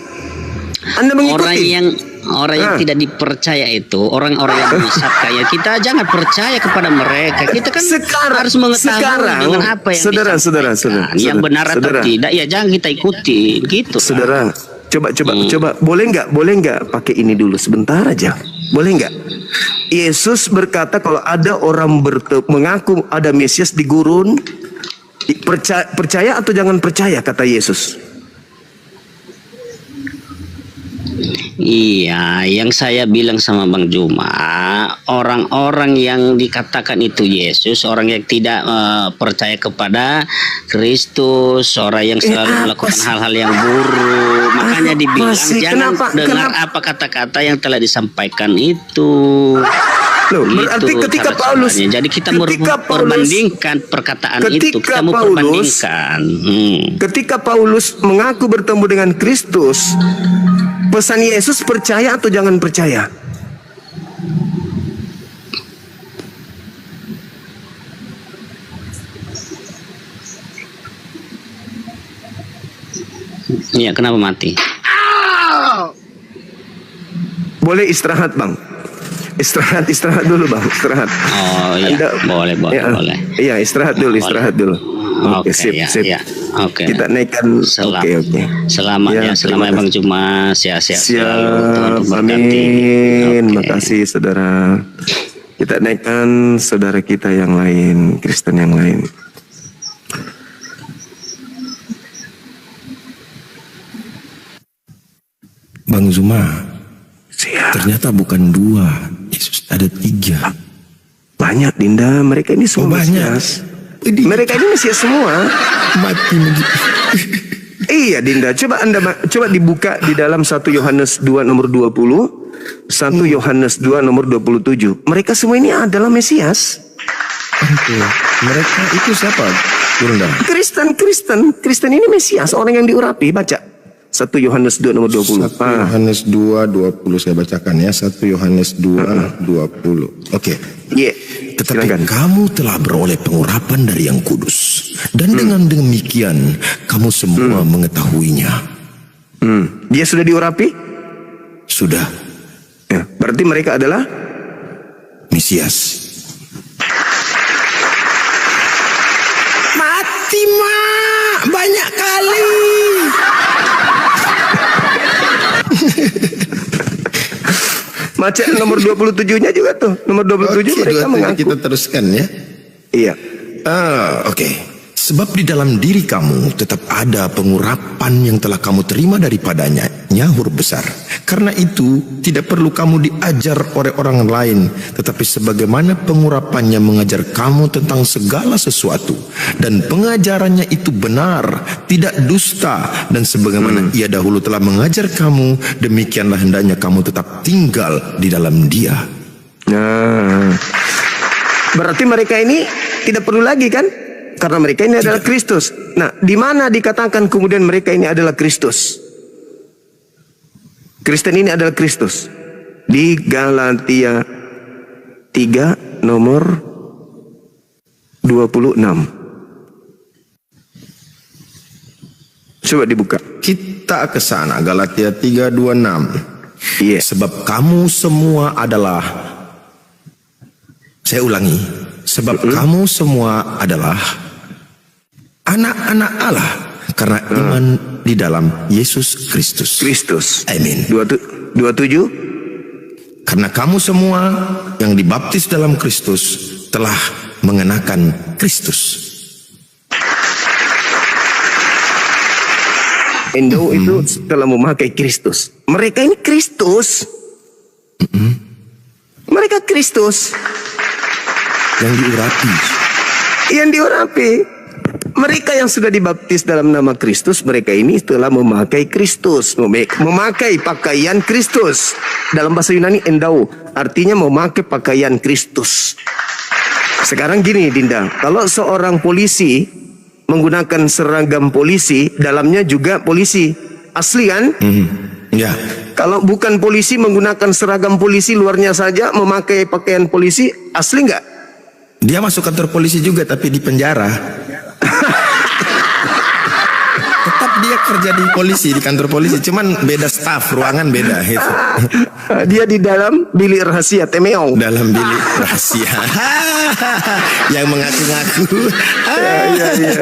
Anda mengikuti. Orang yang tidak dipercaya itu orang-orang yang menyesatkan ya kita jangan percaya kepada mereka. Kita kan harus mengetahui dengan apa yang saudara, yang benar atau tidak ya jangan kita ikuti gitu. Saudara, coba boleh nggak pakai ini dulu sebentar aja, boleh nggak? Yesus berkata kalau ada orang mengaku ada Mesias di gurun, percaya atau jangan percaya kata Yesus. Iya, yang saya bilang sama Bang Juma, orang-orang yang dikatakan itu Yesus, orang yang tidak percaya kepada Kristus, orang yang selalu melakukan hal-hal yang buruk, makanya dibilang jangan dengar apa kata-kata yang telah disampaikan itu. Loh, berarti Gitu ketika cara Paulus, caranya. Jadi kita perbandingkan perkataan itu, kita mau perbandingkan. Ketika Paulus mengaku bertemu dengan Kristus, pesan Yesus percaya atau jangan percaya? Iya, kenapa mati? Boleh istirahat, Bang. Istirahat dulu, Bang. Istirahat. Oh iya, boleh. Iya, istirahat dulu. Oke, sip. Ya. Oke. Kita naikkan. Oke. Selamat ya, selamat Bang Cuma, sehat-sehat selalu. Tuhan memberkati. Amin. Makasih, saudara. Kita naikkan saudara kita yang lain, Kristen yang lain. Bang Zuma, ternyata bukan 2, Yesus ada 3. Banyak, Dinda. Mereka ini semua Mesias. Mereka ini Mesias semua. Mati Iya, Dinda. Coba dibuka di dalam 1 Yohanes 2 nomor 20. 1 Yohanes 2 nomor 27. Mereka semua ini adalah Mesias. Mereka itu siapa? Bunda? Kristen ini Mesias, orang yang diurapi. Baca 1 Yohanes 2 nomor 20. 1 Yohanes 2 20 saya bacakan ya. 1 Yohanes 2 20. Oke. Tetapi kamu telah beroleh pengurapan dari Yang Kudus, dan dengan demikian kamu semua mengetahuinya. Dia sudah diurapi? Sudah. Ya, berarti mereka adalah Mesias. Mati mak banyak kali. Baca nomor 27-nya juga tuh. Nomor 27 mereka mengaku. Kita teruskan ya. Iya. Oke. Sebab di dalam diri kamu tetap ada pengurapan yang telah kamu terima daripadanya, nyahur besar. Karena itu tidak perlu kamu diajar oleh orang lain, tetapi sebagaimana pengurapannya mengajar kamu tentang segala sesuatu, dan pengajarannya itu benar, tidak dusta, dan sebagaimana ia dahulu telah mengajar kamu, demikianlah hendaknya kamu tetap tinggal di dalam dia. Nah, berarti mereka ini tidak perlu lagi kan? Karena mereka ini adalah Kristus. Nah, di mana dikatakan kemudian mereka ini adalah Kristus? Kristen ini adalah Kristus. Di Galatia 3 nomor 26. Coba dibuka. Kita ke sana, Galatia 3:26. Iya. Sebab kamu semua adalah, saya ulangi, sebab kamu semua adalah anak-anak Allah karena iman di dalam Yesus Kristus. Kristus. Amin. 27. Karena kamu semua yang dibaptis dalam Kristus telah mengenakan Kristus. Indo itu telah memakai Kristus. Mereka ini Kristus. Mereka Kristus Yang diurapi. yang diurapi. Mereka yang sudah dibaptis dalam nama Kristus, mereka ini telah memakai Kristus, memakai pakaian Kristus. Dalam bahasa Yunani endau, artinya memakai pakaian Kristus. Sekarang gini Dinda, kalau seorang polisi menggunakan seragam polisi, dalamnya juga polisi, asli kan? Ya. Kalau bukan polisi menggunakan seragam polisi, luarnya saja memakai pakaian polisi, asli nggak? Dia masuk kantor polisi juga tapi di penjara. Tetap dia kerja di polisi, di kantor polisi, cuman beda staf, ruangan beda gitu. Dia di dalam bilik rahasia TMO. Dalam bilik rahasia. Yang mengaku-ngaku.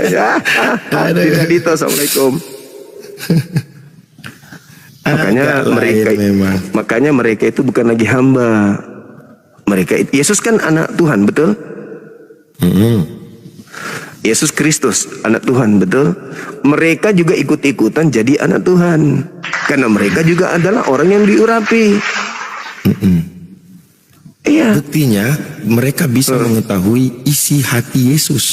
Ya. Aduh. Tidak Dito, assalamualaikum. Makanya mereka itu bukan lagi hamba. Yesus kan anak Tuhan, betul? Yesus Kristus anak Tuhan, betul? Mereka juga ikut-ikutan jadi anak Tuhan karena mereka juga adalah orang yang diurapi. Iya. Buktinya mereka bisa mengetahui isi hati Yesus.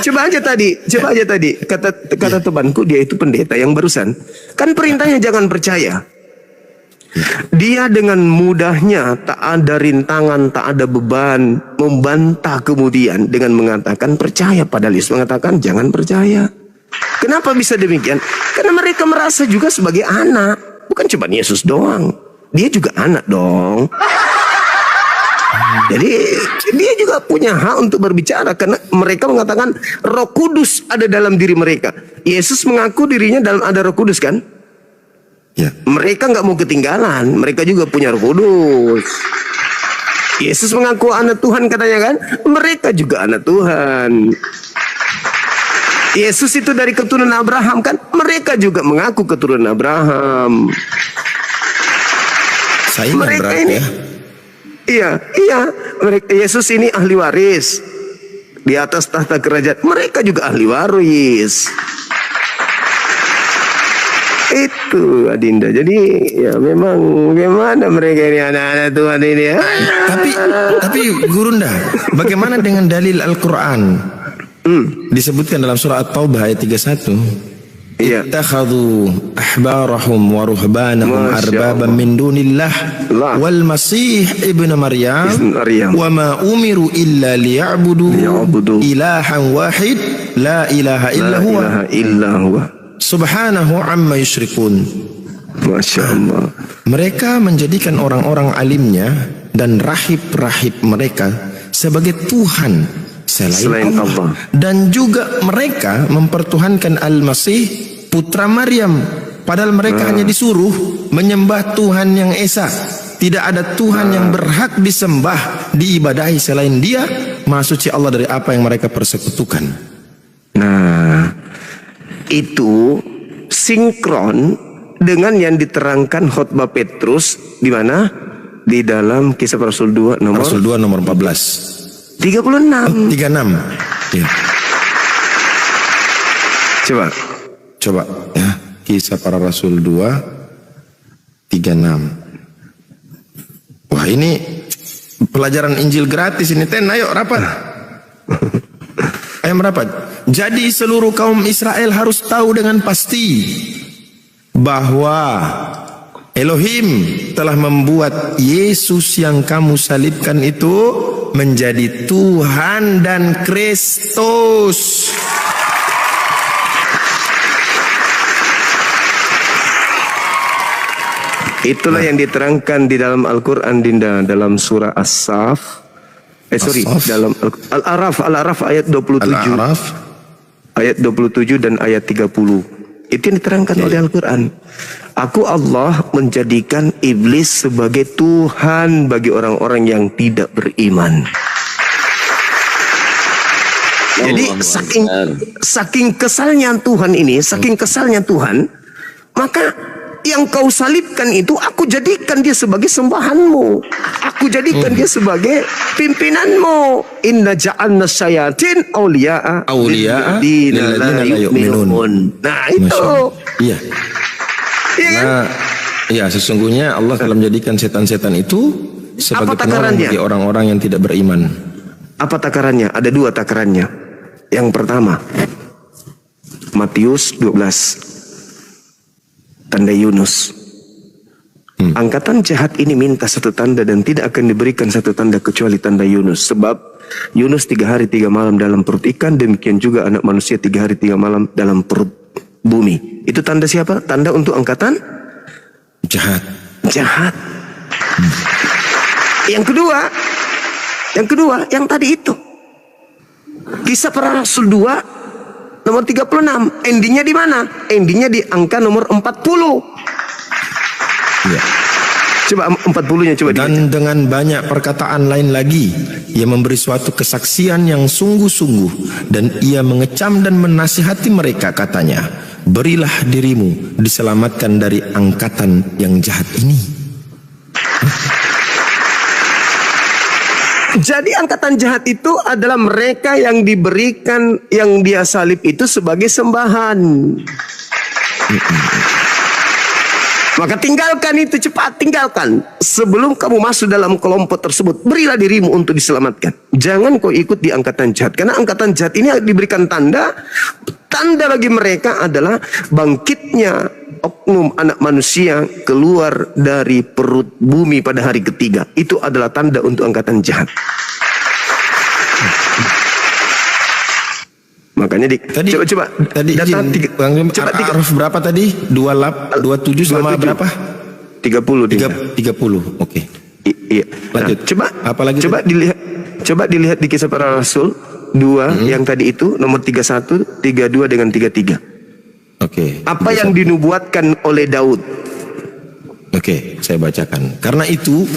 Coba aja tadi kata temanku, dia itu pendeta yang barusan. Kan perintahnya jangan percaya. Dia dengan mudahnya, tak ada rintangan, tak ada beban, membantah kemudian dengan mengatakan percaya, padahal Yesus mengatakan jangan percaya. Kenapa bisa demikian? Karena mereka merasa juga sebagai anak. Bukan cuma Yesus doang, dia juga anak dong. Jadi dia juga punya hak untuk berbicara karena mereka mengatakan Roh Kudus ada dalam diri mereka. Yesus mengaku dirinya dalam ada Roh Kudus kan? Ya. Mereka nggak mau ketinggalan, mereka juga punya Roh Kudus. Yesus mengaku anak Tuhan katanya kan? Mereka juga anak Tuhan. Yesus itu dari keturunan Abraham kan? Mereka juga mengaku keturunan Abraham. Saingan Mereka berarti ini, ya. iya. Mereka, Yesus ini ahli waris di atas tahta kerajaan. Mereka juga ahli waris. Itu Adinda. Jadi ya memang bagaimana mereka ini anak-anak Tuhan ini ya. Tapi Gurunda, bagaimana dengan dalil Al-Quran? Disebutkan dalam surah At-Taubah ayat 31. Iya. Ittakhadhu ahbarahum wa ruhbanahum arbaban min dunillah wal masih ibnu Maryam wa ma umiru illa liya'budu ilahan wahid la ilaha illa huwa subhanahu amma yusyrikun. Masya Allah. Mereka menjadikan orang-orang alimnya dan rahib-rahib mereka sebagai Tuhan selain Allah. Dan juga mereka mempertuhankan Al-Masih putra Maryam. Padahal mereka hanya disuruh menyembah Tuhan yang Esa. Tidak ada Tuhan yang berhak disembah, diibadahi selain Dia. Maha suci Allah dari apa yang mereka persekutukan. Nah, itu sinkron dengan yang diterangkan khotbah Petrus di mana di dalam Kisah para Rasul 2 nomor Rasul 2 nomor 14. 36. 36. Ya. Coba ya. Kisah para Rasul 2 36. Wah, ini pelajaran Injil gratis ini. Ayo rapat. Ayo merapat. Jadi seluruh kaum Israel harus tahu dengan pasti bahwa Elohim telah membuat Yesus yang kamu salibkan itu menjadi Tuhan dan Kristus. Itulah yang diterangkan di dalam Al-Quran, Dinda, dalam surah As-Saf. Dalam Al-Araf ayat 27. Al-A'raf Ayat 27 dan ayat 30. Itu yang diterangkan oleh Al-Quran. Aku Allah menjadikan iblis sebagai Tuhan bagi orang-orang yang tidak beriman. Jadi saking kesalnya Tuhan ini, saking kesalnya Tuhan, maka yang kau salibkan itu aku jadikan dia sebagai sembahanmu. Aku jadikan dia sebagai pimpinanmu. Inna ja'alna syayatin awliya'a lilladzina la yu'minun. Nah itu. Iya. Iya kan? Nah, ya sesungguhnya Allah telah menjadikan setan-setan itu sebagai penolong bagi orang-orang yang tidak beriman. Apa takarannya? Ada 2 takarannya. Yang pertama, Matius 12. Tanda Yunus. Angkatan jahat ini minta satu tanda dan tidak akan diberikan satu tanda kecuali tanda Yunus. Sebab Yunus 3 hari 3 malam dalam perut ikan, demikian juga anak manusia 3 hari 3 malam dalam perut bumi. Itu tanda siapa? Tanda untuk angkatan Jahat. Yang kedua, yang tadi itu. Kisah para Rasul 2 nomor 36. Endingnya di mana? Endingnya di angka nomor 40. Ya. Coba 40-nya coba Dan dibaca. dengan banyak perkataan lain lagi, ia memberi suatu kesaksian yang sungguh-sungguh, dan ia mengecam dan menasihati mereka, katanya, berilah dirimu diselamatkan dari angkatan yang jahat ini. Jadi angkatan jahat itu adalah mereka yang diberikan, yang dia salib itu sebagai sembahan. Maka tinggalkan itu, cepat tinggalkan. Sebelum kamu masuk dalam kelompok tersebut, berilah dirimu untuk diselamatkan. Jangan kau ikut di angkatan jahat. Karena angkatan jahat ini diberikan tanda. Tanda bagi mereka adalah bangkitnya oknum anak manusia keluar dari perut bumi pada hari ketiga. Itu adalah tanda untuk angkatan jahat. Makanya Tadi data Araf berapa tadi? 27 sama 27. berapa? 30. 30. Oke. Iya. Lanjut. Apalagi Coba dilihat di Kisah Para Rasul 2 yang tadi itu nomor 31, 32 dengan 33. Oke. Apa yang dinubuatkan oleh Daud? Oke, saya bacakan. Karena itu,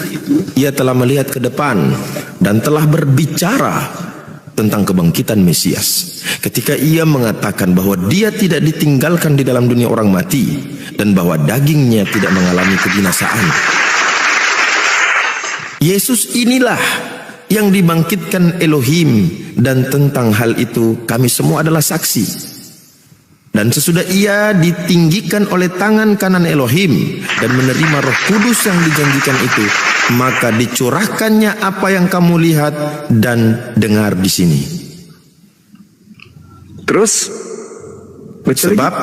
ia telah melihat ke depan dan telah berbicara tentang kebangkitan Mesias. Ketika ia mengatakan bahwa dia tidak ditinggalkan di dalam dunia orang mati dan bahwa dagingnya tidak mengalami kebinasaan. Yesus inilah yang dibangkitkan Elohim, dan tentang hal itu kami semua adalah saksi. Dan sesudah ia ditinggikan oleh tangan kanan Elohim dan menerima Roh Kudus yang dijanjikan itu, maka dicurahkannya apa yang kamu lihat dan dengar di sini. Terus Sebab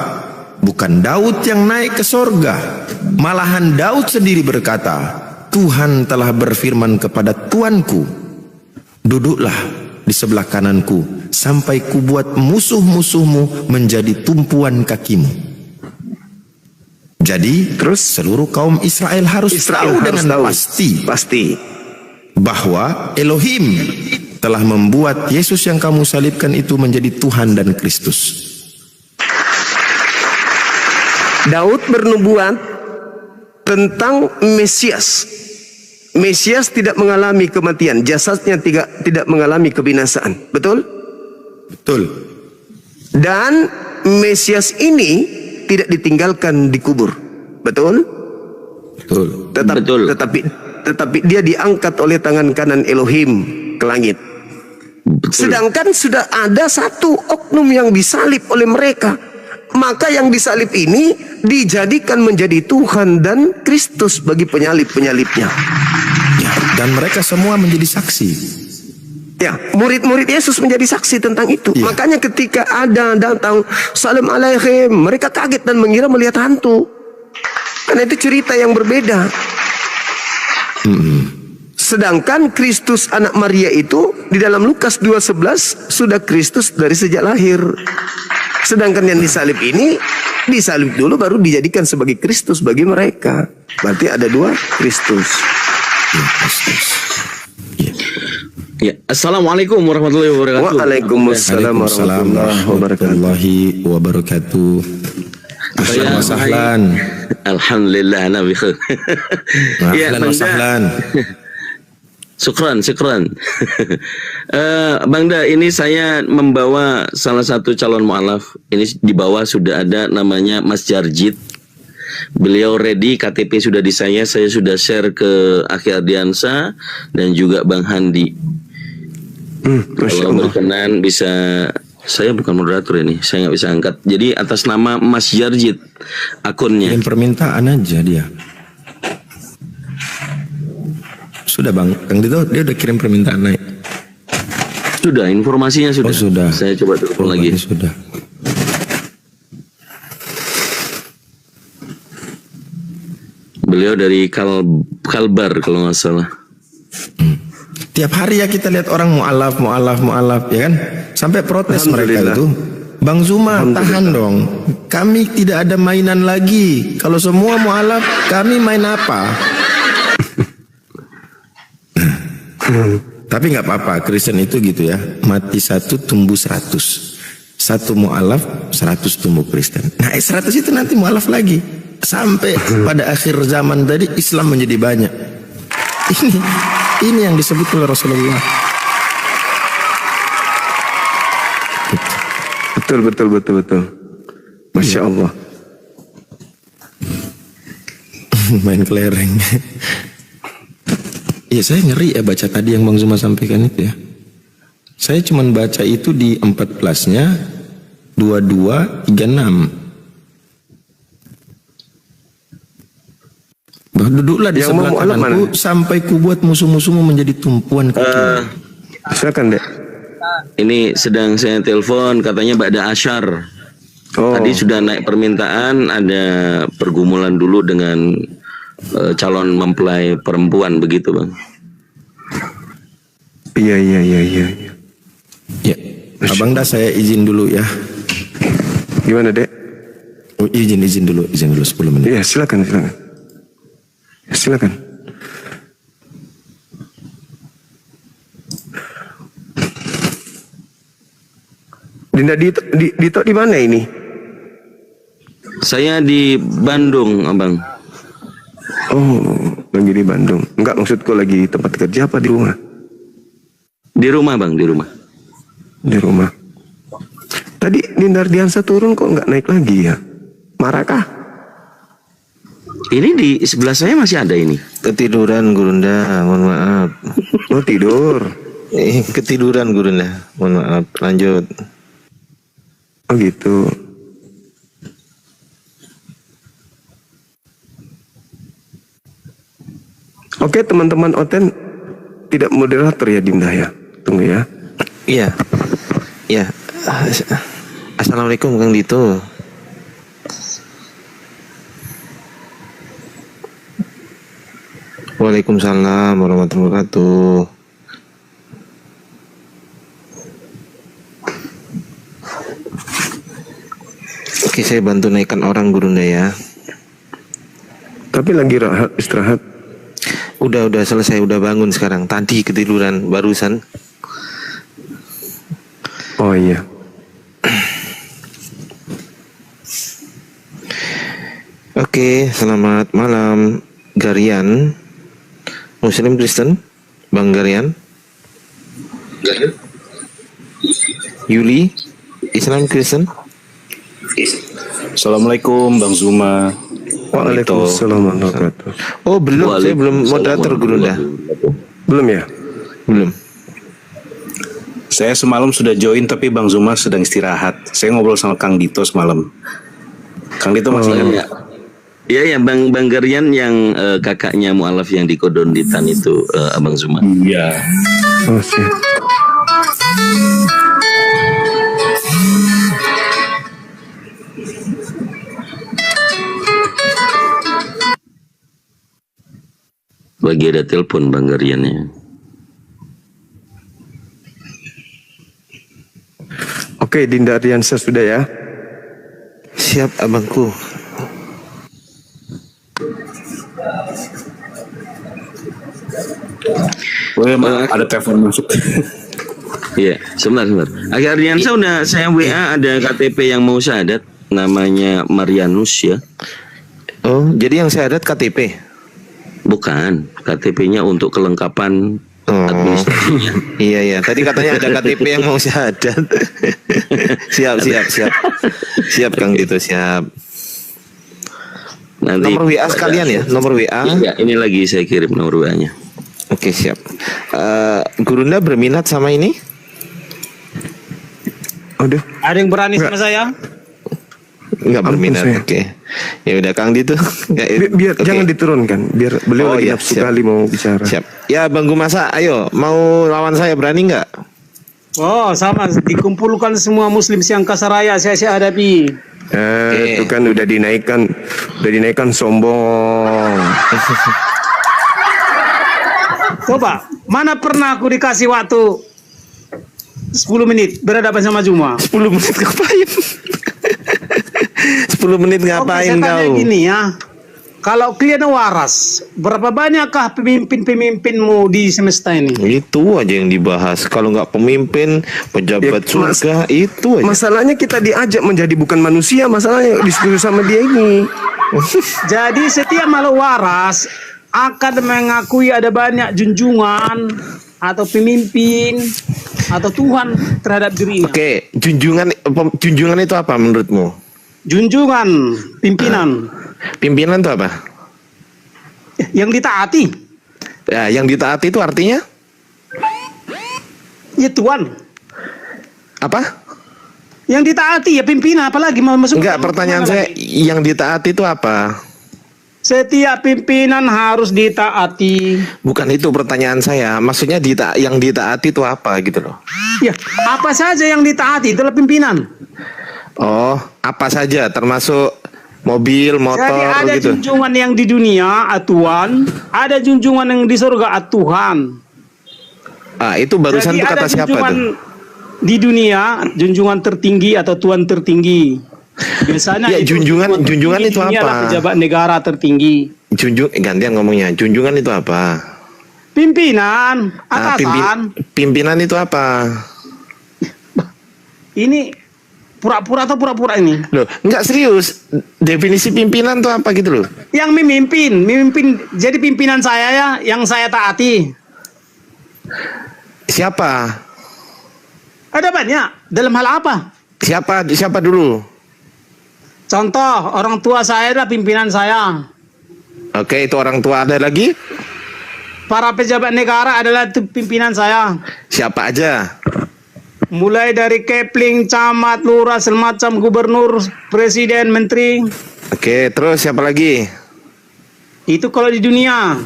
bukan Daud yang naik ke sorga, malahan Daud sendiri berkata, Tuhan telah berfirman kepada Tuanku, duduklah di sebelah kananku sampai kubuat musuh-musuhmu menjadi tumpuan kakimu. Jadi terus seluruh kaum Israel harus tahu dengan pasti bahwa Elohim telah membuat Yesus yang kamu salibkan itu menjadi Tuhan dan Kristus. Daud bernubuat tentang Mesias. Mesias tidak mengalami kematian, jasadnya tidak mengalami kebinasaan. Betul? Betul. Dan Mesias ini tidak ditinggalkan di kubur. Betul? Betul. Tetapi tetapi dia diangkat oleh tangan kanan Elohim ke langit. Sedangkan sudah ada satu oknum yang disalib oleh mereka. Maka yang disalib ini dijadikan menjadi Tuhan dan Kristus bagi penyalib-penyalibnya. Ya, dan mereka semua menjadi saksi. Ya, murid-murid Yesus menjadi saksi tentang itu. Ya. Makanya ketika ada datang salam alaihim, mereka kaget dan mengira melihat hantu. Karena itu cerita yang berbeda. Sedangkan Kristus anak Maria itu di dalam Lukas 2:11 sudah Kristus dari sejak lahir. Sedangkan yang disalib ini disalib dulu baru dijadikan sebagai Kristus bagi mereka. Berarti ada dua Kristus. Ya, Kristus. Ya. Ya, Assalamualaikum warahmatullahi wabarakatuh. Waalaikumsalam warahmatullahi wabarakatuh. Ahlan wa sahlan. Alhamdulillah ana bi khair. Ahlan wa sahlan. Syukran. Bang Da, ini saya membawa salah satu calon mu'alaf. Ini di bawah sudah ada namanya Mas Jarjit. Beliau ready, KTP sudah di saya sudah share ke Akhi Ardiansa dan juga Bang Handi. Kalau berkenan bisa, saya bukan moderator ini, saya nggak bisa angkat. Jadi atas nama Mas Jarjit akunnya. Kirim permintaan aja dia. Sudah Bang, Kang Dito dia udah kirim permintaan naik. Sudah, informasinya sudah. Oh, sudah. Saya coba telepon lagi. Sudah. Beliau dari Kalbar kalau nggak salah. Tiap hari ya kita lihat orang mu'alaf, ya kan? Sampai protes mereka itu. Bang Zuma, tahan dong. Kami tidak ada mainan lagi. Kalau semua mu'alaf, kami main apa? Tapi nggak apa-apa, Kristen itu gitu ya. Mati satu, tumbuh 100. Satu mu'alaf, 100 tumbuh Kristen. Nah 100 itu nanti mu'alaf lagi. Sampai pada akhir zaman tadi Islam menjadi banyak. Ini yang disebut oleh Rasulullah. Betul. Masya Allah. Main kelereng. Iya, saya ngeri ya baca tadi yang Bang Zuma sampaikan itu ya. Saya cuma baca itu di 14-nya 2236. Bah, duduklah di Yang sebelah mau kananku sampai kubuat musuh-musuhmu menjadi tumpuan kecil. Silakan, Dek. Ini sedang saya telepon, katanya Ba'da Asyar. Oh. Tadi sudah naik permintaan, ada pergumulan dulu dengan calon mempelai perempuan begitu Bang. Iya. Ya, Abang dah saya izin dulu ya. Gimana, Dek? Oh, izin dulu 10 menit. Iya, silakan. Dinda Dito di mana ini? Saya di Bandung, Abang. Oh, lagi di Bandung. Enggak, maksudku lagi tempat kerja apa di rumah? Di rumah, Bang, di rumah. Di rumah. Tadi Dinda Ardiansa turun kok nggak naik lagi ya? Marahkah? Ini di sebelah saya masih ada ini. Ketiduran Gurunda, mohon maaf. Oh, tidur. Ketiduran Gurunda, mohon maaf. Lanjut. Oh gitu. Oke, teman-teman Oten tidak moderator ya, Dinda ya. Tunggu ya. Iya. Assalamualaikum Kang Dito. Waalaikumsalam warahmatullahi wabarakatuh. Oke, saya bantu naikkan orang Gurunda ya. Tapi lagi istirahat. Udah selesai, udah bangun sekarang. Tadi ketiduran barusan. Oh iya. Oke, selamat malam Garian. Muslim Kristen, Bang Garian. Yuli, Islam Kristen. Assalamualaikum Bang Zuma. Waalaikumsalam warahmatullahi wabarakatuh. Oh belum, saya belum moderator Gurunda. Belum ya? Belum. Saya semalam sudah join tapi Bang Zuma sedang istirahat. Saya ngobrol sama Kang Dito semalam. Kang Dito masih ingat nggak? Iya ya Bang Garian yang kakaknya mualaf yang di Kodonditan itu Abang Zuma. Iya. Oh, siap. Bagi ada telepon Bang Gariannya. Oke, Dinda Ardiansyah sudah ya? Siap abangku. Ada telepon masuk. Iya, sebentar. Akhir Ardiansa udah saya WA ada KTP yang mau syahadat namanya Marianus ya. Oh, jadi yang syahadat KTP? Bukan, KTP-nya untuk kelengkapan administrasinya. Iya. Tadi katanya ada KTP yang mau syahadat. Siap Kang Dito, siap. Nanti Nomor WA sekalian ya, nomor WA. Iya, ini lagi saya kirim nomor WA-nya. Oke, siap. Gurunda berminat sama ini? Aduh, Ada yang berani sama saya? Enggak berminat. saya. Oke. Ya udah Kang Dito. biar Oke. jangan diturunkan, biar beliau Oh, lagi iya, nafsu siap. kali mau bicara. Siap. Ya Bang Gumasa, ayo mau lawan saya, berani nggak? Oh, sama. Dikumpulkan semua Muslim siang kasaraya saya hadapi. Itu kan udah dinaikkan sombong. Coba, mana pernah aku dikasih waktu 10 menit berhadapan sama Juma? 10 menit ngapain? 10 menit ngapain Oke, saya tanya kau? gini ya. Kalau kalian waras, berapa banyakkah pemimpin-pemimpinmu di semesta ini? Itu aja yang dibahas. Kalau nggak pemimpin, pejabat Ya, Mas- surga, itu aja. Masalahnya kita diajak menjadi bukan manusia, masalahnya diskusi sama dia ini. Jadi setiap makhluk waras akan mengakui ada banyak junjungan atau pemimpin atau Tuhan terhadap dirinya. Oke, junjungan itu apa menurutmu? Junjungan pimpinan Pimpinan itu apa? yang ditaati, Ya, yang ditaati itu artinya ya Tuhan. apa? Yang ditaati ya pimpinan, apalagi mau masuk. Enggak, pertanyaan saya, yang ditaati itu apa? Setiap pimpinan harus ditaati. Bukan itu pertanyaan saya. Maksudnya yang ditaati itu apa gitu loh. Ya, apa saja yang ditaati itulah pimpinan. Oh, apa saja termasuk mobil, Jadi motor ada gitu. junjungan yang di dunia Tuhan, ada junjungan yang di surga Tuhan. Ah, itu barusan Jadi tuh kata ada siapa junjungan tuh? di dunia, junjungan tertinggi atau Tuhan tertinggi. Biasanya Ya, junjungan tertinggi itu di dunia apa? adalah pejabat negara tertinggi. Gantian ngomongnya. Junjungan itu apa? Pimpinan, Ah, atasan. pimpinan itu apa? Ini pura-pura atau pura-pura ini? Loh, enggak serius. Definisi pimpinan itu apa gitu loh? Yang memimpin. Jadi pimpinan saya ya, yang saya taati. Siapa? Ada banyak. Dalam hal apa? Siapa dulu? Contoh, orang tua saya adalah pimpinan saya. Oke, itu orang tua, ada lagi? Para pejabat negara adalah pimpinan saya. Siapa aja? Mulai dari Kepling, camat, lurah, semacam gubernur, presiden, menteri. Oke, terus siapa lagi? Itu kalau di dunia.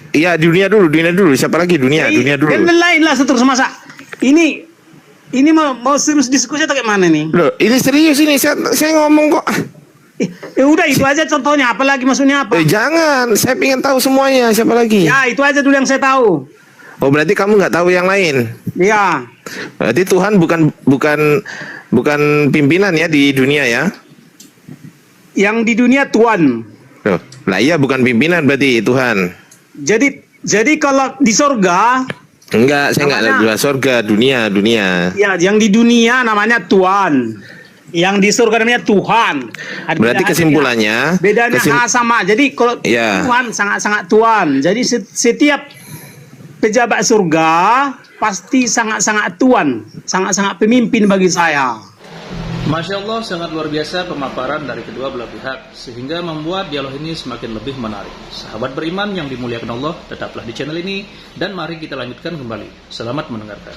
Iya, dunia dulu. Siapa lagi? Dunia dulu. Dan lain lah seterus masa. Ini mau serius diskusi atau kayak mana nih? Loh, ini serius ini. Saya ngomong kok. Ya udah itu aja contohnya. Apalagi maksudnya apa? Jangan, saya pengen tahu semuanya. Siapa lagi? Ya itu aja dulu yang saya tahu. Oh, berarti kamu nggak tahu yang lain. Ya. Berarti Tuhan bukan pimpinan ya di dunia ya? Yang di dunia Tuhan. Loh, lah iya bukan pimpinan berarti Tuhan. Jadi kalau di sorga, Enggak, saya nggak ada Namanya- dua surga, dunia. ya yang di dunia namanya Tuhan. Yang di surga namanya Tuhan. Berarti kesimpulannya bedanya sama. Jadi kalau Ya. Tuhan sangat-sangat Tuhan. Jadi setiap pejabat surga pasti sangat-sangat Tuhan, sangat-sangat pemimpin bagi saya. Masya Allah, sangat luar biasa pemaparan dari kedua belah pihak, sehingga membuat dialog ini semakin lebih menarik. Sahabat beriman yang dimuliakan Allah, tetaplah di channel ini, dan mari kita lanjutkan kembali. Selamat mendengarkan.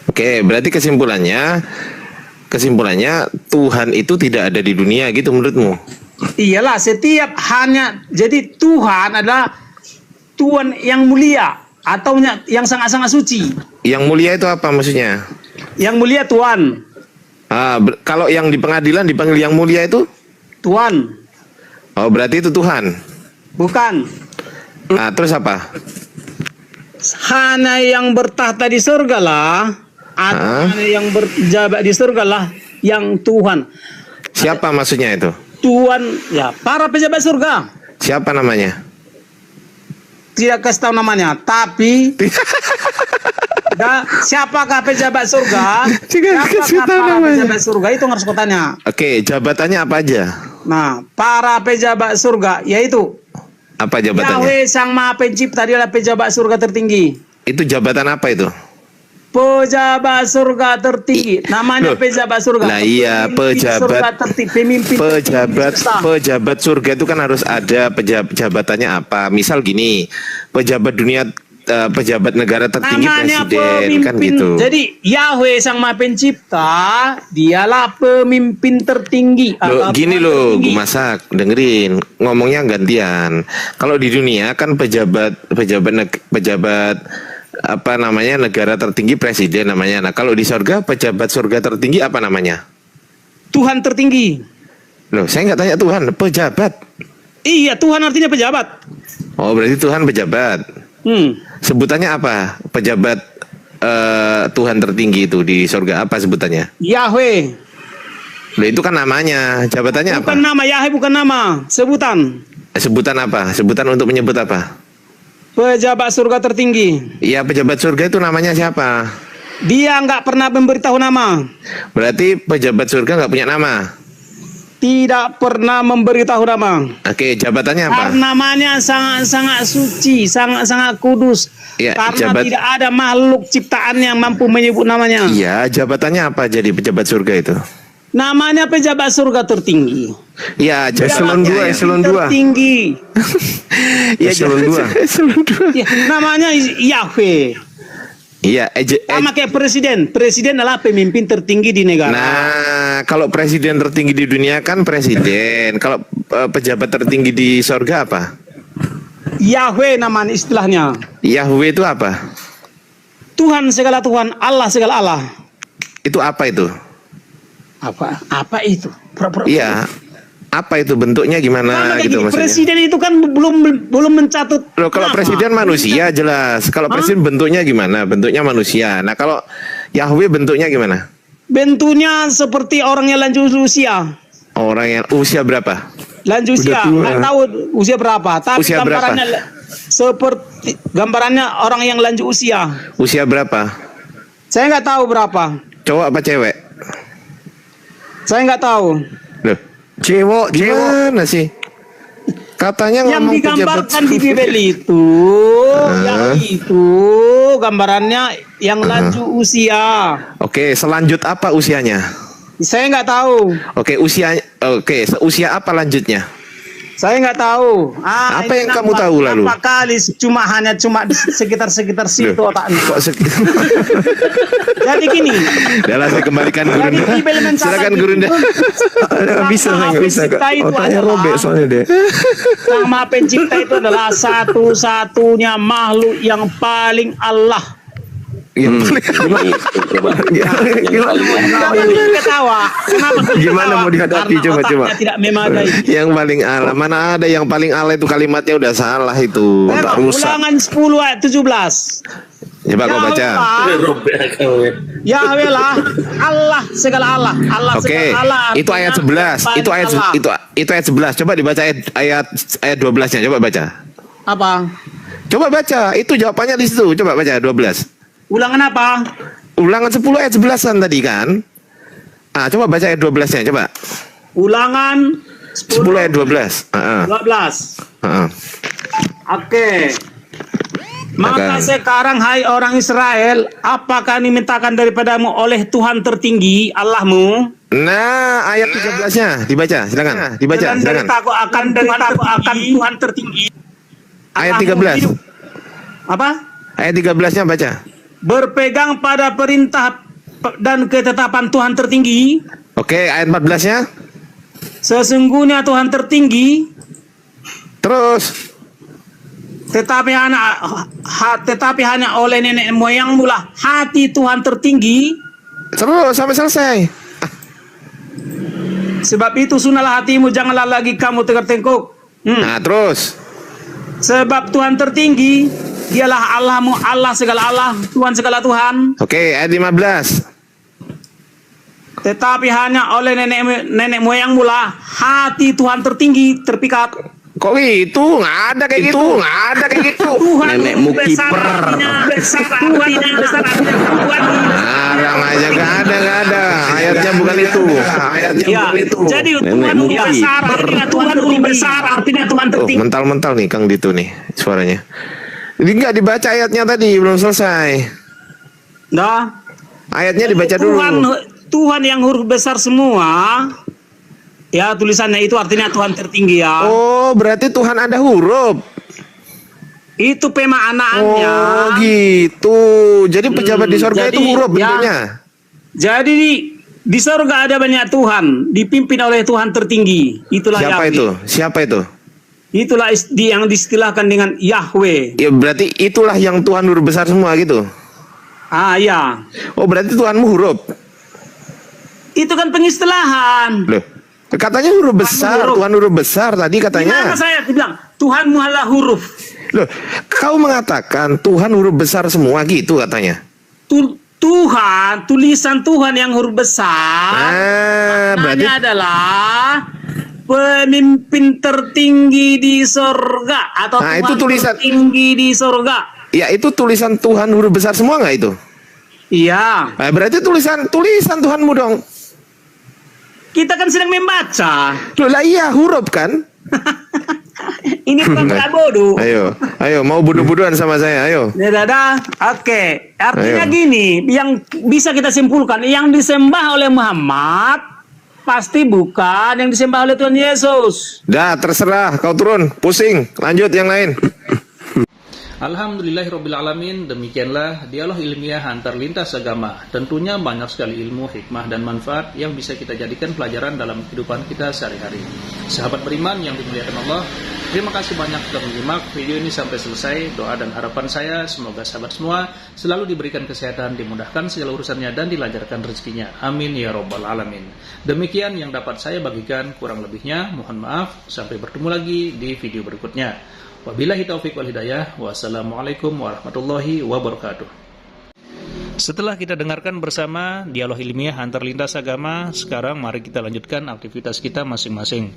Oke, berarti kesimpulannya Tuhan itu tidak ada di dunia gitu menurutmu? Iyalah, setiap hanya jadi Tuhan adalah Tuhan yang mulia atau yang sangat-sangat suci. Yang mulia itu apa maksudnya? Yang mulia Tuhan. Kalau yang di pengadilan dipanggil yang mulia itu? Tuhan. Oh, berarti itu Tuhan? Bukan. Terus apa? Hanya yang bertahta di surga lah, atau hanya yang berjabat di surga lah yang Tuhan. Siapa maksudnya itu? Tuhan, ya para pejabat surga. Siapa namanya? Tidak kasih tahu namanya, tapi siapakah pejabat surga? Siapakah para pejabat surga itu harus kutanya. Oke, jabatannya apa aja? Nah, para pejabat surga yaitu apa jabatannya? Yahweh Sang Maha Pencipta, dia adalah pejabat surga tertinggi. Itu jabatan apa itu? Pejabat surga tertinggi. Namanya pejabat surga. Lah iya, pejabat surga itu kan harus ada jabatannya apa? Misal gini, pejabat dunia, pejabat negara tertinggi namanya presiden, kan gitu. Jadi Yahweh Sang Maha Pencipta, dialah pemimpin tertinggi. Loh, gini loh, Gu Masak, dengerin, ngomongnya gantian. Kalau di dunia kan pejabat apa namanya, negara tertinggi presiden namanya. Nah, kalau di surga pejabat surga tertinggi apa namanya? Tuhan tertinggi. Loh, saya nggak tanya Tuhan, pejabat. Iya, Tuhan artinya pejabat. Oh, berarti Tuhan pejabat. Sebutannya apa? Pejabat Tuhan tertinggi itu di surga apa sebutannya? Yahweh. Loh, itu kan namanya, jabatannya apa? Bukan nama, Yahweh bukan nama, sebutan. Sebutan apa? Sebutan untuk menyebut apa? Pejabat surga tertinggi. Iya, pejabat surga itu namanya siapa? Dia nggak pernah memberitahu nama. Berarti pejabat surga nggak punya nama? Tidak pernah memberitahu nama. Oke, jabatannya apa? Karena namanya sangat-sangat suci, sangat-sangat kudus. Ya, karena tidak ada makhluk ciptaan yang mampu menyebut namanya. Iya, jabatannya apa jadi pejabat surga itu? Namanya pejabat surga tertinggi. Iya, eselon 2, eselon 2. Tertinggi. Ya, eselon 2. Eselon 2. Ya, namanya Yahweh. Iya, sama kayak presiden. Presiden adalah pemimpin tertinggi di negara. Nah, kalau presiden tertinggi di dunia kan presiden. Kalau pejabat tertinggi di surga apa? Yahweh namanya istilahnya. Yahweh itu apa? Tuhan segala Tuhan, Allah segala Allah. Itu apa itu? Apa itu? Iya. Apa itu bentuknya gimana gitu maksudnya? Presiden itu kan belum mencatut. Loh, kalau presiden manusia jelas. Kalau presiden bentuknya gimana? Bentuknya manusia. Nah, kalau Yahweh bentuknya gimana? Bentuknya seperti orang yang lanjut usia. Orang yang usia berapa? Lanjut usia. Nggak tahu usia berapa. Tapi usia gambarannya seperti gambarannya orang yang lanjut usia. Usia berapa? Saya nggak tahu berapa. Cowok apa cewek? Saya nggak tahu. Loh, cewek gimana sih? Katanya yang digambarkan di Bibel itu, yang itu gambarannya yang lanjut usia. Oke, selanjut apa usianya? Saya nggak tahu. Oke, seusia apa lanjutnya? Saya nggak tahu. Apa yang kamu tahu lalu? Berapa kali hanya di sekitar situ otaknya. Jadi gini. Dalam saya kembalikan Gurunda. Silakan Gurunda. Nggak bisa. Otaknya robek soalnya deh. Sang Maha Pencipta itu adalah satu-satunya makhluk yang paling Allah. Gimana mau dihadapi coba. Tidak memadai. Yang paling Allah, mana ada yang paling Allah itu kalimatnya udah salah itu. Ulangan 10 ayat 17. Coba kau baca. Yahweh lah Allah segala Allah. Oke, itu ayat 11. Itu ayat 11. Coba dibaca ayat 12-nya. Coba baca. Apa? Coba baca. Itu jawabannya di situ. Coba baca 12. Ulangan apa? Ulangan 10 ayat 11-an tadi kan? Coba baca ayat 12-nya, coba. Ulangan 10 ayat 12. 12. Oke. Maka sekarang hai orang Israel, apakah dimintakan daripadamu oleh Tuhan tertinggi Allahmu? Nah, ayat 13-nya dibaca, silakan. Dibaca, Dan silakan. deritaku akan Tuhan tertinggi. Ayat Allahmu 13. hidup. Apa? Ayat 13-nya baca. Berpegang pada perintah dan ketetapan Tuhan tertinggi. Oke, ayat 14-nya. Sesungguhnya Tuhan tertinggi, Terus. tetapi hanya oleh nenek moyangmu lah hati Tuhan tertinggi. Terus sampai selesai. Sebab itu sunahlah hatimu, janganlah lagi kamu tegak-tengkuk. Nah, terus. Sebab Tuhan tertinggi, dialah Allahmu, Allah segala Allah, Tuhan segala Tuhan. Oke, ayat 15. Tetapi hanya oleh nenek moyangmu lah hati Tuhan tertinggi terpikat. Kok gitu? Nggak ada kayak gitu. Nggak ada kayak gitu. Tuhan Nenekmu besar kiper. artinya besar, Tuhan besar artinya Tuhan. Ngarang aja, nggak ada. Ayatnya bukan itu. Ayatnya Ya, bukan itu. jadi Tuhan Nenekmu besar artinya Tuhan besar artinya Tuhan tertinggi. Mental-mental nih Kang Dito nih suaranya. Jadi nggak dibaca ayatnya tadi, belum selesai. Nah, Ayatnya dibaca dulu. Tuhan yang huruf besar semua. Ya, tulisannya itu artinya Tuhan tertinggi ya. Oh, berarti Tuhan ada huruf. Itu pemaknaannya. Oh, gitu. Jadi pejabat di sorga jadi, itu huruf ya. bentuknya. Jadi di surga ada banyak Tuhan, dipimpin oleh Tuhan tertinggi. Itulah Siapa Yahweh. itu? Siapa itu? Itulah yang diistilahkan dengan Yahweh. Ya berarti itulah yang Tuhan huruf besar semua gitu. Ah ya. Oh, berarti Tuhanmu huruf. Itu kan pengistilahan. Loh, katanya huruf besar, huruf. Tuhan huruf besar tadi katanya. Gimana saya bilang Tuhanmu adalah huruf. Loh, kau mengatakan Tuhan huruf besar semua gitu katanya. Tuhan, tulisan Tuhan yang huruf besar. Berarti Maknanya adalah pemimpin tertinggi di sorga atau Nah, Tuhan itu tulisan- tertinggi di sorga. ya itu tulisan Tuhan huruf besar semua nggak itu? Iya. Berarti tulisan Tuhanmu dong. Kita kan sedang membaca. Loh lah iya huruf kan? Ini bukan bodoh. Ayo mau bodoh-bodohan sama saya, ayo. Ya dadah. Oke. Artinya Ayo. gini, yang bisa kita simpulkan, yang disembah oleh Muhammad pasti bukan yang disembah oleh Tuhan Yesus. Dah terserah, kau turun, pusing, lanjut yang lain. Alhamdulillahirrabbilalamin. Demikianlah dialog ilmiah antar lintas agama. Tentunya banyak sekali ilmu, hikmah, dan manfaat yang bisa kita jadikan pelajaran dalam kehidupan kita sehari-hari. Sahabat beriman yang dimuliakan Allah, terima kasih banyak sudah menyimak video ini sampai selesai. Doa dan harapan saya semoga sahabat semua selalu diberikan kesehatan, dimudahkan segala urusannya, dan dilancarkan rezekinya. Amin ya robbal alamin. Demikian yang dapat saya bagikan, kurang lebihnya mohon maaf. Sampai bertemu lagi di video berikutnya. Wabillahi taufiq wal hidayah. Wassalamualaikum warahmatullahi wabarakatuh. Setelah kita dengarkan bersama dialog ilmiah antar lintas agama, sekarang mari kita lanjutkan aktivitas kita masing-masing.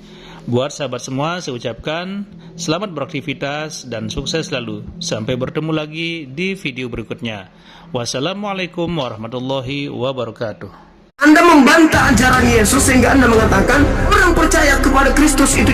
Buat sahabat semua, saya ucapkan selamat beraktivitas dan sukses selalu. Sampai bertemu lagi di video berikutnya. Wassalamualaikum warahmatullahi wabarakatuh. Anda membantah ajaran Yesus sehingga Anda mengatakan orang percaya kepada Kristus itu